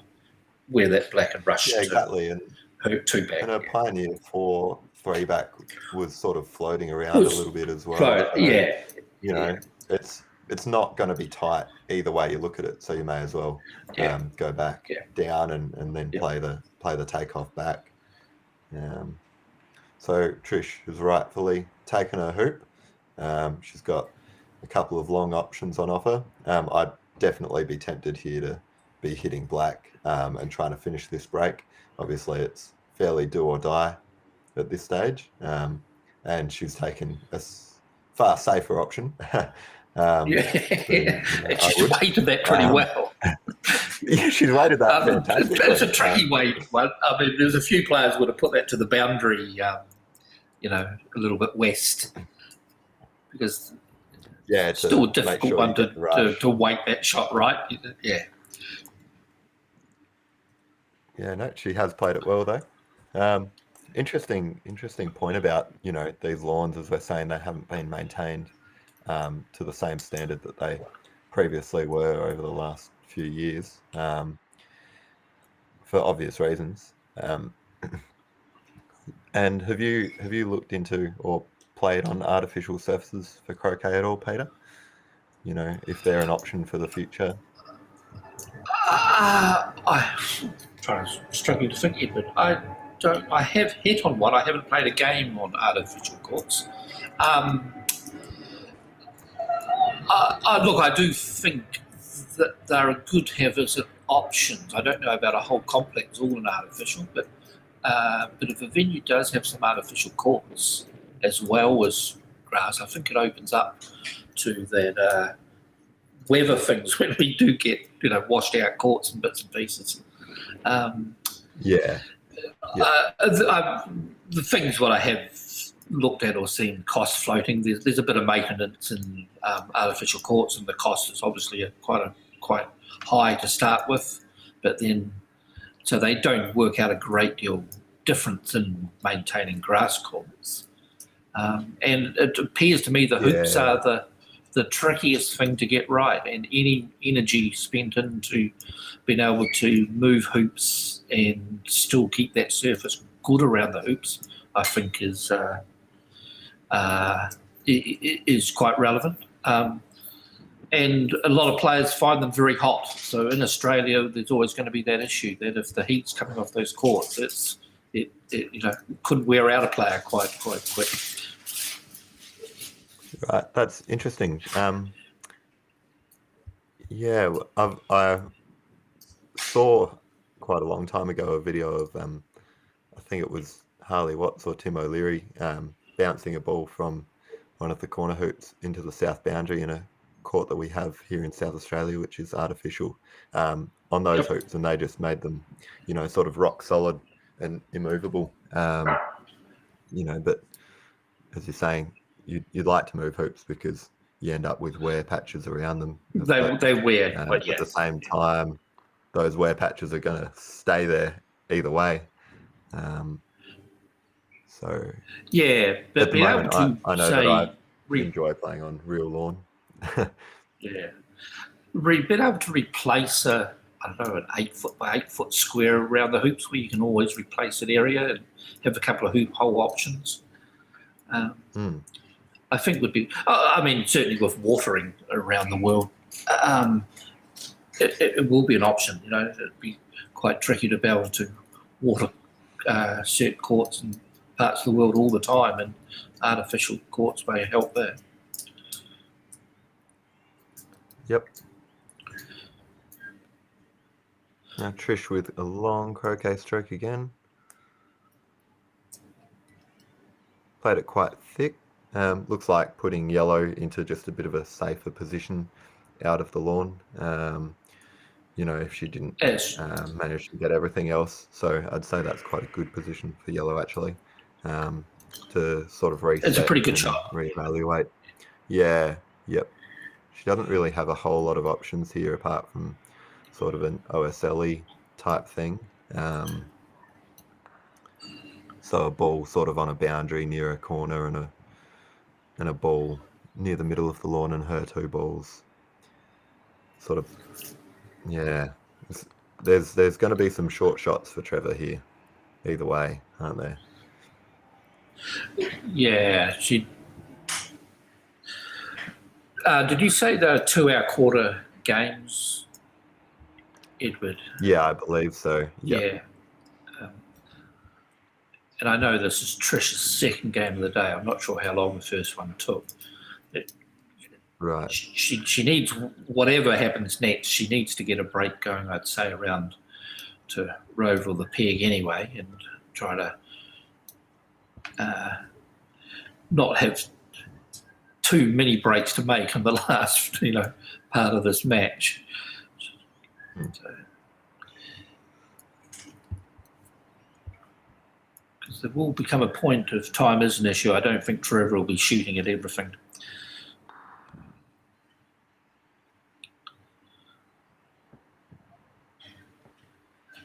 [SPEAKER 1] where that black had rushed
[SPEAKER 3] exactly. And
[SPEAKER 1] hoop two back.
[SPEAKER 3] And a Pioneer 4-3 back was sort of floating around a little bit as well. It's not going to be tight either way you look at it, so you may as well go back down and then play the takeoff back. So Trish has rightfully taken her hoop. She's got a couple of long options on offer. I'd definitely be tempted here to be hitting black and trying to finish this break. Obviously, it's fairly do or die at this stage, and she's taken a far safer option.
[SPEAKER 1] She's weighted that pretty well.
[SPEAKER 3] Yeah, she's weighted that fantastically.
[SPEAKER 1] It's a tricky weight one. I mean, there's a few players would have put that to the boundary, a little bit west, because it's still a difficult one to weight that shot right. Yeah.
[SPEAKER 3] Yeah, no, she has played it well though. Interesting point about these lawns, as we're saying, they haven't been maintained to the same standard that they previously were over the last few years, for obvious reasons. And have you looked into or played on artificial surfaces for croquet at all, Peter? If they're an option for the future.
[SPEAKER 1] I'm struggling to think, Edward. I have hit on one. I haven't played a game on artificial courts. Look, I do think that they're a good have as options. I don't know about a whole complex all in artificial, but if a venue does have some artificial courts as well as grass, I think it opens up to that weather things when we do get washed out courts and bits and pieces. The things what I have looked at or seen cost floating, there's a bit of maintenance in artificial courts, and the cost is obviously quite high to start with, but then so they don't work out a great deal difference in maintaining grass courts. And it appears to me the hoops are the trickiest thing to get right, and any energy spent into being able to move hoops and still keep that surface good around the hoops, I think is quite relevant. And a lot of players find them very hot. So in Australia, there's always going to be that issue that if the heat's coming off those courts, it could wear out a player quite quick.
[SPEAKER 3] Right, that's interesting. I saw quite a long time ago a video of I think it was Harley Watts or Tim O'Leary bouncing a ball from one of the corner hoops into the south boundary in a court that we have here in South Australia, which is artificial, on those hoops, and they just made them, sort of rock solid and immovable. But as you're saying, you'd like to move hoops because you end up with wear patches around them.
[SPEAKER 1] They wear, but
[SPEAKER 3] at the same time, those wear patches are going to stay there either way.
[SPEAKER 1] But
[SPEAKER 3] at the moment, I know that I enjoy playing on real lawn.
[SPEAKER 1] Being able to replace an 8 foot by 8 foot square around the hoops where you can always replace an area and have a couple of hoop hole options. I think would be. Certainly with watering around the world, it will be an option. It'd be quite tricky to be able to water certain courts in parts of the world all the time, and artificial courts may help there.
[SPEAKER 3] Yep. Now Trish with a long croquet stroke again. Played it quite thick. Looks like putting yellow into just a bit of a safer position out of the lawn. If she didn't manage to get everything else. So I'd say that's quite a good position for yellow actually, to sort of reset.
[SPEAKER 1] It's a pretty good shot.
[SPEAKER 3] Reevaluate. Yeah. Yep. She doesn't really have a whole lot of options here apart from sort of an OSLE type thing. So a ball sort of on a boundary near a corner and a ball near the middle of the lawn, and her two balls sort of, there's going to be some short shots for Trevor here either way, aren't there?
[SPEAKER 1] She did you say there are 2 hour quarter games, Edward?
[SPEAKER 3] Yeah, I believe so. Yep.
[SPEAKER 1] and I know this is Trish's second game of the day. I'm not sure how long the first one took. But
[SPEAKER 3] Right.
[SPEAKER 1] she needs, whatever happens next, she needs to get a break going, I'd say, around to Rover or the peg anyway, and try to not have too many breaks to make in the last, part of this match. So, because there will become a point if time is an issue. I don't think Trevor will be shooting at everything.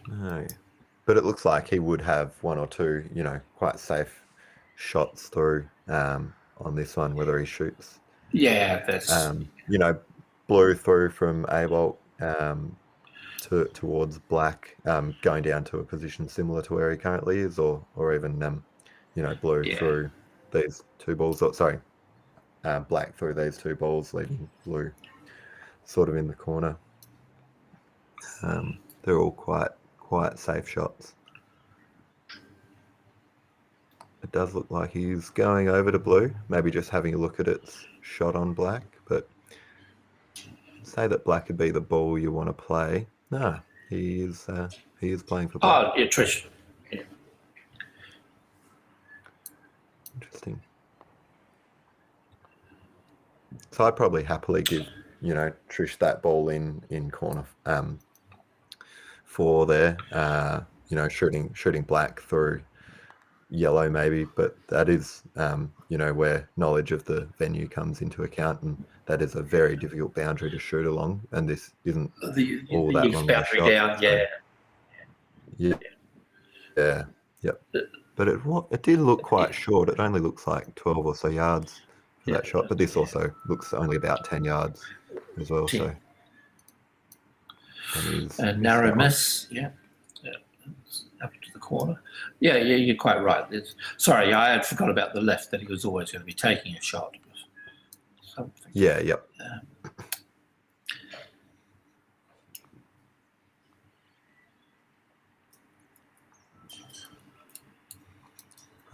[SPEAKER 3] No, but it looks like he would have one or two, quite safe shots through on this one, whether he shoots.
[SPEAKER 1] Yeah, that's...
[SPEAKER 3] blue through from A-Bolt towards black, going down to a position similar to where he currently is, or even, blue through these two balls. Black through these two balls, leaving blue sort of in the corner. They're all quite safe shots. It does look like he's going over to blue, maybe just having a look at its shot on black, but say that black would be the ball you want to play. No, he is playing for black.
[SPEAKER 1] Oh, yeah, Trish. Yeah.
[SPEAKER 3] Interesting. So I'd probably happily give, Trish that ball in corner 4 there, shooting black through yellow maybe, but that is, where knowledge of the venue comes into account, and that is a very difficult boundary to shoot along, and this isn't all that long a shot.
[SPEAKER 1] Down,
[SPEAKER 3] yeah. Yep. But it did look quite short. It only looks like 12 or so yards for that shot, but this also looks only about 10 yards as well. 10. So.
[SPEAKER 1] And narrow miss, up to the corner. Yeah, you're quite right. Sorry, I had forgot about the left, that he was always going to be taking a shot. Something.
[SPEAKER 3] Yeah, yep.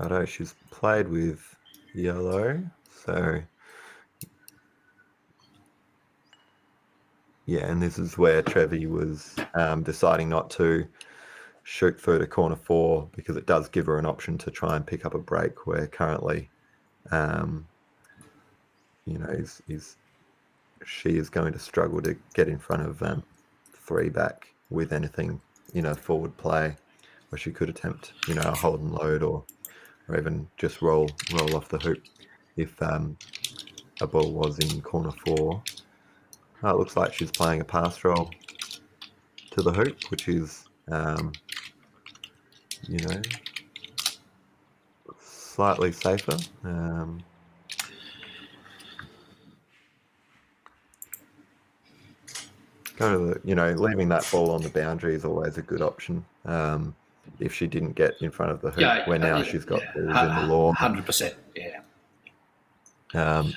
[SPEAKER 3] Righto, she's played with yellow, so... Yeah, and this is where Trevi was deciding not to shoot through to corner 4, because it does give her an option to try and pick up a break, where currently, she is going to struggle to get in front of 3 back with anything, forward play, where she could attempt, a hold and load, or even just roll off the hoop if a ball was in corner 4. Oh, it looks like she's playing a pass roll to the hoop, which is, slightly safer. Leaving that ball on the boundary is always a good option. If she didn't get in front of the hoop, where now she's got balls in the lawn.
[SPEAKER 1] 100%, yeah.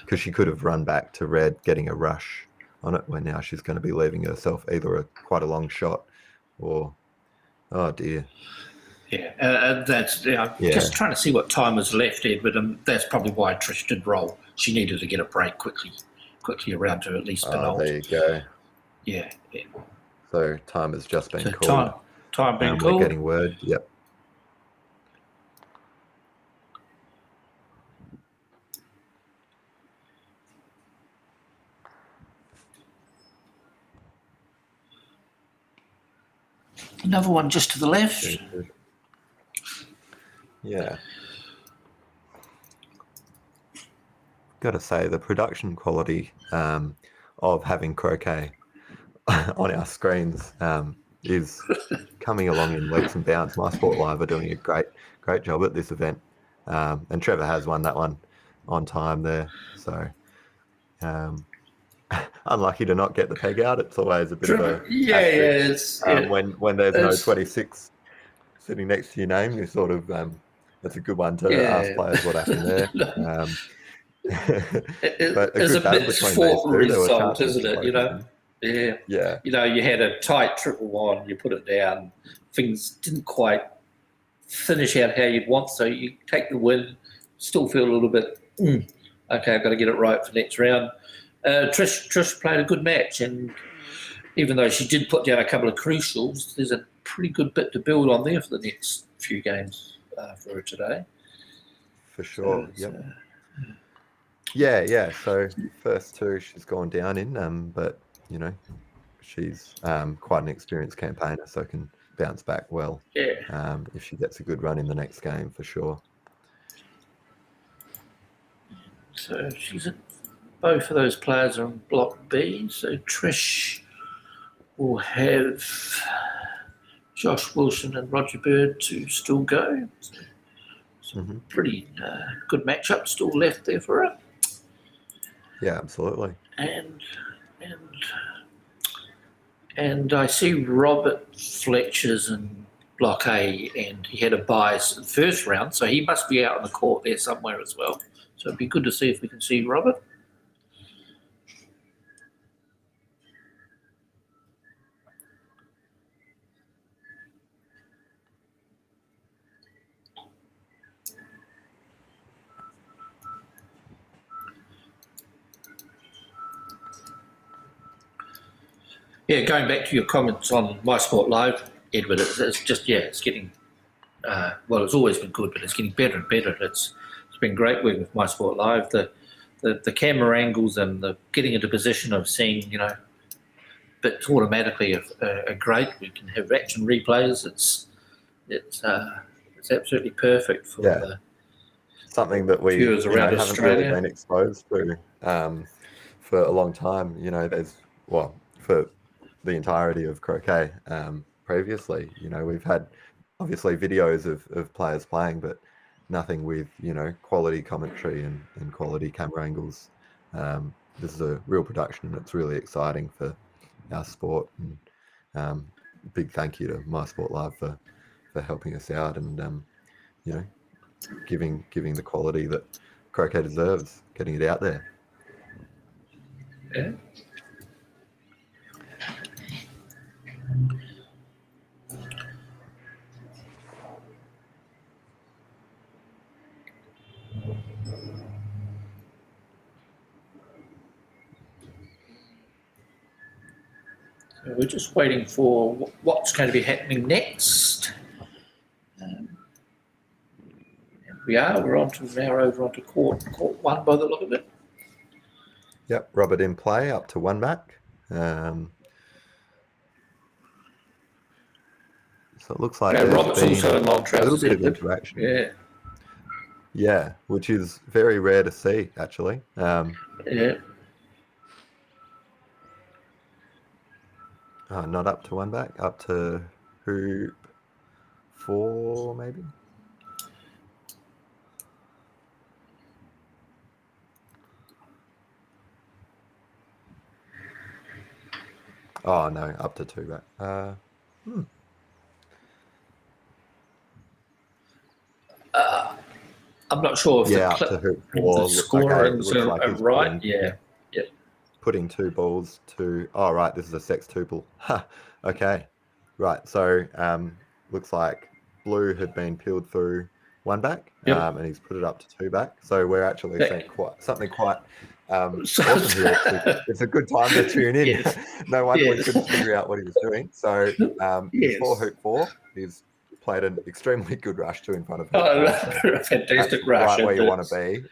[SPEAKER 3] Because she could have run back to red, getting a rush on it, where now she's going to be leaving herself either quite a long shot or, oh dear.
[SPEAKER 1] Yeah, that's just trying to see what time was left, Ed, but that's probably why Trish did roll. She needed to get a break quickly around to at least penult.
[SPEAKER 3] There you go.
[SPEAKER 1] Yeah.
[SPEAKER 3] So time has just been called.
[SPEAKER 1] Time being called.
[SPEAKER 3] We're getting word, yep.
[SPEAKER 1] Another one just to the left.
[SPEAKER 3] Yeah. Got to say, the production quality of having Croquet on our screens is coming along in leaps and bounds. My Sport Live are doing a great job at this event, and Trevor has won that one on time there. So unlucky to not get the peg out. It's always a bit of a when there's no 26 sitting next to your name. You sort of that's a good one to ask players what happened there. But
[SPEAKER 1] it's a bit fraught result, isn't it?
[SPEAKER 3] Yeah.
[SPEAKER 1] You had a tight triple on, you put it down, things didn't quite finish out how you'd want. So you take the win, still feel a little bit, okay, I've got to get it right for next round. Trish played a good match, and even though she did put down a couple of crucials, there's a pretty good bit to build on there for the next few games for her today.
[SPEAKER 3] For sure, yep. Yeah. So first two she's gone down in, but you know, she's quite an experienced campaigner, so can bounce back well.
[SPEAKER 1] Yeah.
[SPEAKER 3] If she gets a good run in the next game, for sure.
[SPEAKER 1] So both of those players are in Block B. So Trish will have Josh Wilson and Roger Bird to still go. So pretty good matchup still left there for her.
[SPEAKER 3] Yeah, absolutely.
[SPEAKER 1] And I see Robert Fletcher's in Block A, and he had a bye first round, so he must be out on the court there somewhere as well. So it'd be good to see if we can see Robert. Yeah, going back to your comments on My Sport Live, Edward, it's just, it's getting, well, it's always been good, but it's getting better and better. It's been great working with My Sport Live. The camera angles and the getting into position of seeing, bits automatically are great. We can have action replays. It's absolutely perfect for the
[SPEAKER 3] something that we
[SPEAKER 1] viewers around
[SPEAKER 3] haven't
[SPEAKER 1] Australia.
[SPEAKER 3] really been exposed to for a long time. For the entirety of Croquet previously, we've had obviously videos of players playing, but nothing with quality commentary and quality camera angles. This is a real production, and it's really exciting for our sport. And big thank you to My Sport Live for helping us out and giving the quality that Croquet deserves, getting it out there.
[SPEAKER 1] Yeah. So we're just waiting for what's going to be happening next. We're over onto court one by the look of it.
[SPEAKER 3] Yep, Robert in play, up to one back. So it looks like
[SPEAKER 1] Robert's also in long trousers.
[SPEAKER 3] A little bit of interaction. Yeah, which is very rare to see, actually. Not up to one back, up to hoop 4, maybe. Oh no, up to 2 back.
[SPEAKER 1] I'm not sure if
[SPEAKER 3] up to hoop 4.
[SPEAKER 1] The scorings are right.
[SPEAKER 3] Putting 2 balls to. Oh right, this is a sextuple. Okay, right. So looks like blue had been peeled through 1 back, and he's put it up to 2 back. So we're actually seeing something quite awesome here. It's a good time to tune in.
[SPEAKER 1] Yes.
[SPEAKER 3] No wonder we couldn't figure out what he was doing. So before hoop 4, he's played an extremely good rush to in front of him.
[SPEAKER 1] Fantastic rush.
[SPEAKER 3] Right where you want to be.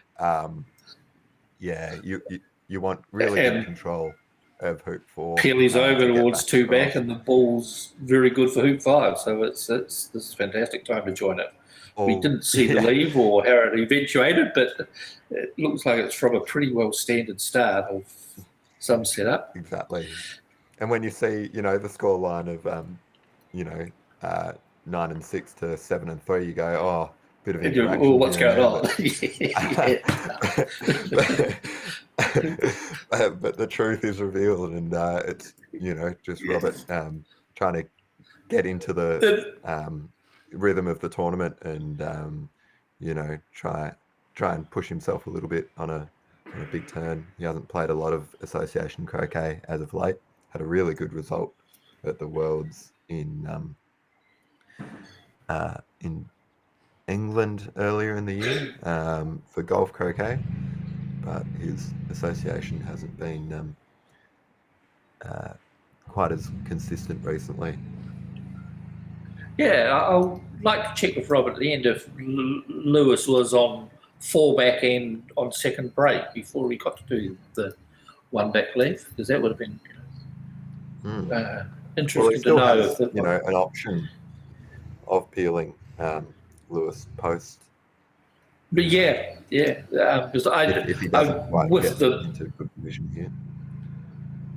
[SPEAKER 3] You want really good control of hoop 4.
[SPEAKER 1] Peely's over towards 2 back, and the ball's very good for hoop 5. So this is a fantastic time to join it. We didn't see the leave or how it eventuated, but it looks like it's from a pretty well standard start of some setup.
[SPEAKER 3] Exactly. And when you see, the score line of, 9-6 to 7-3, you go, oh, bit of interaction.
[SPEAKER 1] Oh, what's going on?
[SPEAKER 3] But the truth is revealed, and it's just Robert trying to get into the rhythm of the tournament, and try and push himself a little bit on a big turn. He hasn't played a lot of association croquet as of late. Had a really good result at the Worlds in England earlier in the year for golf croquet, but his association hasn't been quite as consistent recently.
[SPEAKER 1] Yeah, I'll like to check with Robert at the end if Lewis was on 4 back and on second break before he got to do the 1 back left, because that would have been interesting to know.
[SPEAKER 3] Has, an option of peeling Lewis post.
[SPEAKER 1] But because
[SPEAKER 3] if he doesn't quite
[SPEAKER 1] with
[SPEAKER 3] get
[SPEAKER 1] the
[SPEAKER 3] into good position here.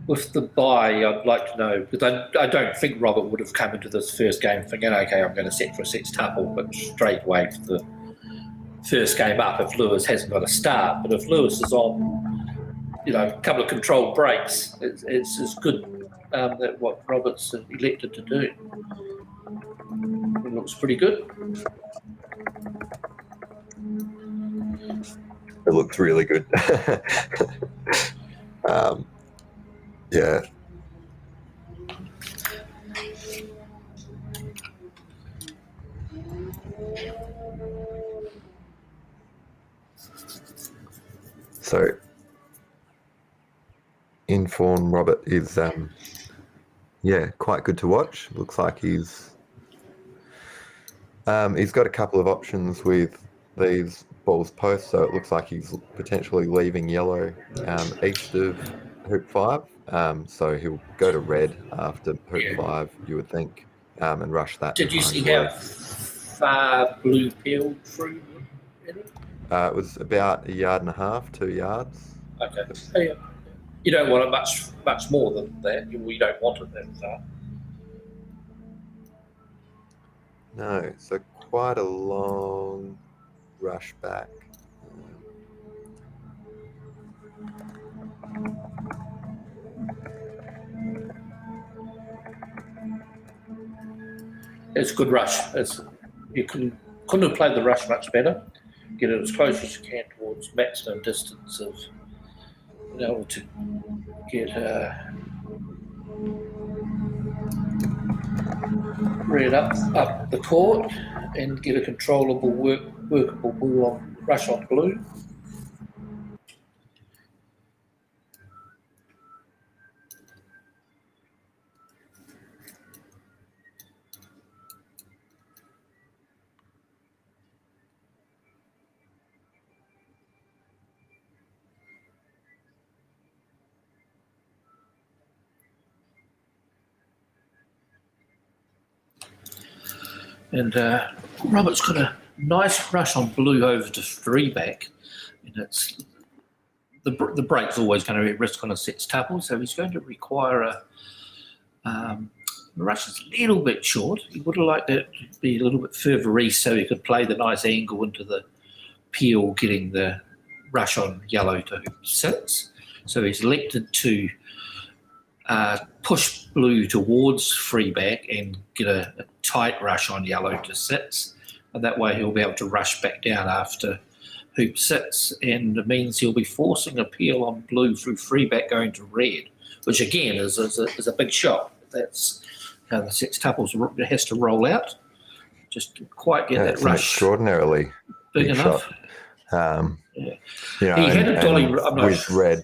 [SPEAKER 1] With the bye, I'd like to know, because I don't think Robert would have come into this first game thinking, okay, I'm going to set for a sets tuple, but straight away for the first game up if Lewis hasn't got a start. But if Lewis is on, a couple of controlled breaks, it's as good that what Robert's elected to do. It looks pretty good.
[SPEAKER 3] It looks really good. Yeah. So, in form, Robert is, quite good to watch. Looks like he's got a couple of options with these balls post, so it looks like he's potentially leaving yellow east of hoop 5. So he'll go to red after hoop 5, you would think, and rush that.
[SPEAKER 1] Did you see how far blue peeled through?
[SPEAKER 3] It was about 1.5 yards, 2 yards.
[SPEAKER 1] Okay. You don't want it much more than that. You don't want it that far.
[SPEAKER 3] No, so quite a long rush back.
[SPEAKER 1] It's a good rush. You couldn't have played the rush much better. Get it as close as you can towards maximum distance of being able to get red up the court and get a controllable, workable ball on rush on blue. And Robert's got a nice rush on blue over to 3 back, and it's the break's always going to be at risk on a sets tuple, so he's going to require the rush is a little bit short. He would have liked it to be a little bit further east so he could play the nice angle into the peel, getting the rush on yellow to hoop 6. So he's elected to push blue towards 3 back and get a tight rush on yellow to 6, and that way he'll be able to rush back down after hoop 6, and it means he'll be forcing a peel on blue through 3 back going to red, which again is a big shot. That's how the sets tuples has to roll out just to quite get that rush
[SPEAKER 3] extraordinarily
[SPEAKER 1] big enough.
[SPEAKER 3] Shot.
[SPEAKER 1] He
[SPEAKER 3] had
[SPEAKER 1] a dolly
[SPEAKER 3] with red.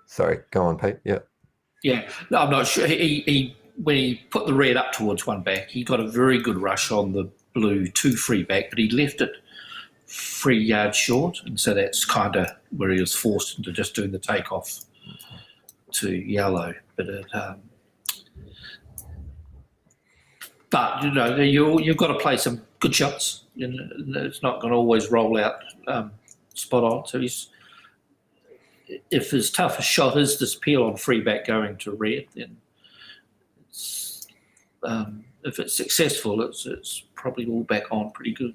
[SPEAKER 3] Sorry, go on, Pete. Yeah.
[SPEAKER 1] Yeah, no, I'm not sure. He when he put the red up towards 1 back, he got a very good rush on the blue to 3 back, but he left it 3 yards short, and so that's kind of where he was forced into just doing the takeoff to yellow. But you've got to play some good shots. It's not going to always roll out spot on. So if his toughest shot is this peel on 3 back going to red, then if it's successful, it's probably all back on pretty good.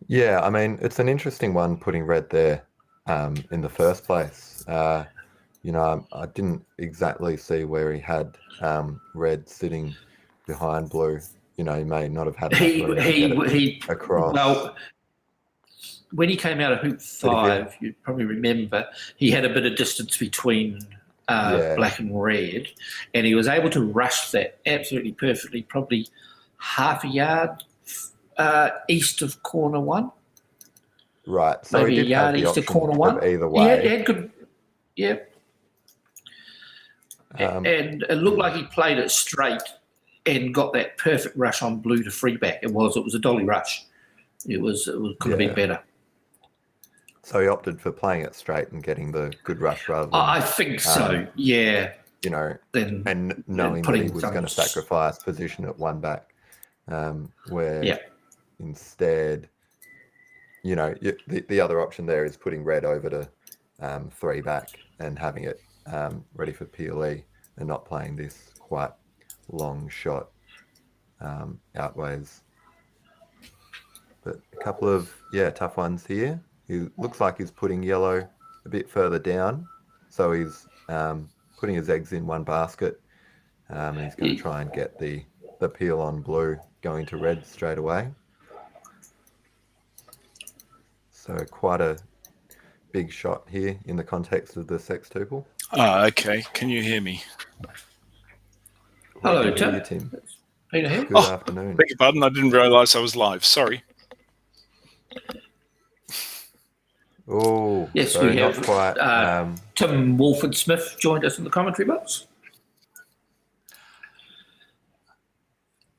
[SPEAKER 3] Yeah, I mean, it's an interesting one putting red there in the first place. I didn't exactly see where he had red sitting behind blue. He may not have had
[SPEAKER 1] he
[SPEAKER 3] across.
[SPEAKER 1] Well, when he came out of hoop 5, you'd probably remember he had a bit of distance between black and red, and he was able to rush that absolutely perfectly, probably half a yard east of corner one.
[SPEAKER 3] Right. So
[SPEAKER 1] Maybe
[SPEAKER 3] he
[SPEAKER 1] a
[SPEAKER 3] did have
[SPEAKER 1] yard
[SPEAKER 3] the
[SPEAKER 1] east of
[SPEAKER 3] option
[SPEAKER 1] corner one.
[SPEAKER 3] of either
[SPEAKER 1] Yeah,
[SPEAKER 3] way.
[SPEAKER 1] he had good. Yeah. And it looked like he played it straight and got that perfect rush on blue to free back. It was a dolly rush. It could have been better.
[SPEAKER 3] So he opted for playing it straight and getting the good rush rather than.
[SPEAKER 1] I think so. Yeah.
[SPEAKER 3] You know,
[SPEAKER 1] then
[SPEAKER 3] and knowing that he was going to sacrifice position at one back, where instead, you know, the other option there is putting red over to 3 back and having it ready for PLE and not playing this quite long shot outways. But a couple of tough ones here. He looks like he's putting yellow a bit further down, so he's putting his eggs in one basket, and he's going to try and get the peel on blue going to red straight away. So quite a big shot here in the context of the sextuple.
[SPEAKER 4] Okay. Can you hear me?
[SPEAKER 1] Hello,
[SPEAKER 3] Tim.
[SPEAKER 1] Peter here.
[SPEAKER 3] Good afternoon.
[SPEAKER 4] Beg your pardon, I didn't realise I was live. Sorry.
[SPEAKER 3] Oh,
[SPEAKER 1] yes,
[SPEAKER 3] so
[SPEAKER 1] we
[SPEAKER 3] not
[SPEAKER 1] have.
[SPEAKER 3] Quite,
[SPEAKER 1] Tim Wolford-Smith joined us in the commentary box.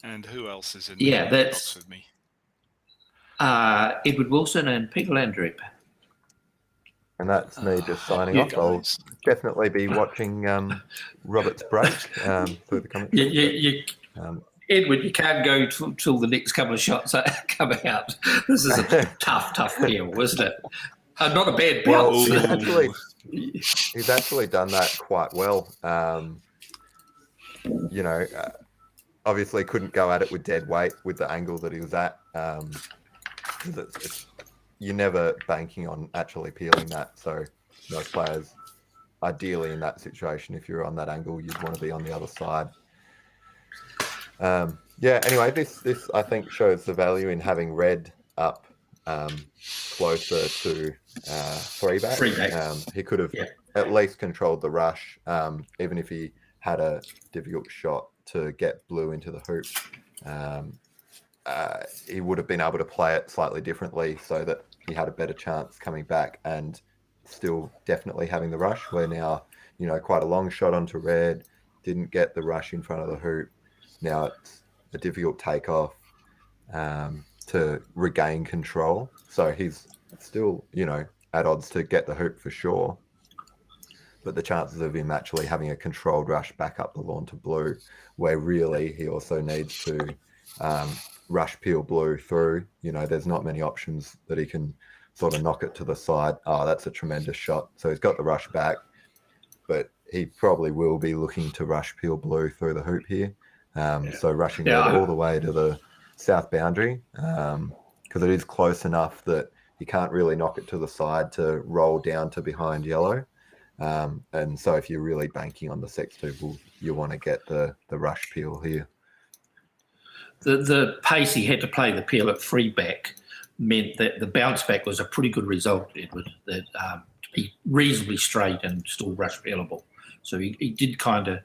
[SPEAKER 4] And who else is in
[SPEAKER 1] Yeah,
[SPEAKER 4] the
[SPEAKER 1] that's
[SPEAKER 4] box with me?
[SPEAKER 1] Edward Wilson and Peter Landrep.
[SPEAKER 3] and that's me just signing off. I'll definitely be watching Robert's break through the commentary.
[SPEAKER 1] Edward, you can't go till the next couple of shots are coming out. This is a tough deal, isn't it? Not a bad bounce.
[SPEAKER 3] Well, he's actually done that quite well. You know, obviously couldn't go at it with dead weight with the angle that he was at. You're never banking on actually peeling that. So most players, ideally in that situation, if you're on that angle, you'd want to be on the other side. Anyway, this I think shows the value in having red up closer to 3 back. He could have at least controlled the rush, even if he had a difficult shot to get blue into the hoop. He would have been able to play it slightly differently so that he had a better chance coming back and still definitely having the rush. Where now, you know, quite a long shot onto red, didn't get the rush in front of the hoop. Now it's a difficult takeoff to regain control. So he's still, you know, at odds to get the hoop for sure. But the chances of him actually having a controlled rush back up the lawn to blue, where really he also needs to rush peel blue through. You know, there's not many options that he can sort of knock it to the side. Oh, that's a tremendous shot. So he's got the rush back, but he probably will be looking to rush peel blue through the hoop here. So rushing it all the way to the south boundary, because it is close enough that he can't really knock it to the side to roll down to behind yellow. And so if you're really banking on the sextuple, you want to get the rush peel here.
[SPEAKER 1] The pace he had to play the peel at free back meant that the bounce back was a pretty good result, Edward, that to be reasonably straight and still rush peelable. So he did kind of,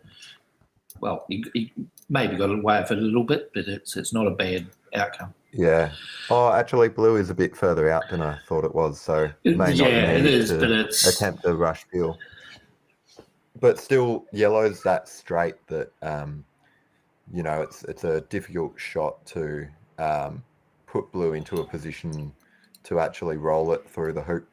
[SPEAKER 1] well, he maybe got away with it a little bit, but it's not a bad outcome.
[SPEAKER 3] Yeah. Oh, actually, blue is a bit further out than I thought it was, so may not need to attempt a rush peel. But still, yellow's that straight that, you know, it's a difficult shot to put blue into a position to actually roll it through the hoop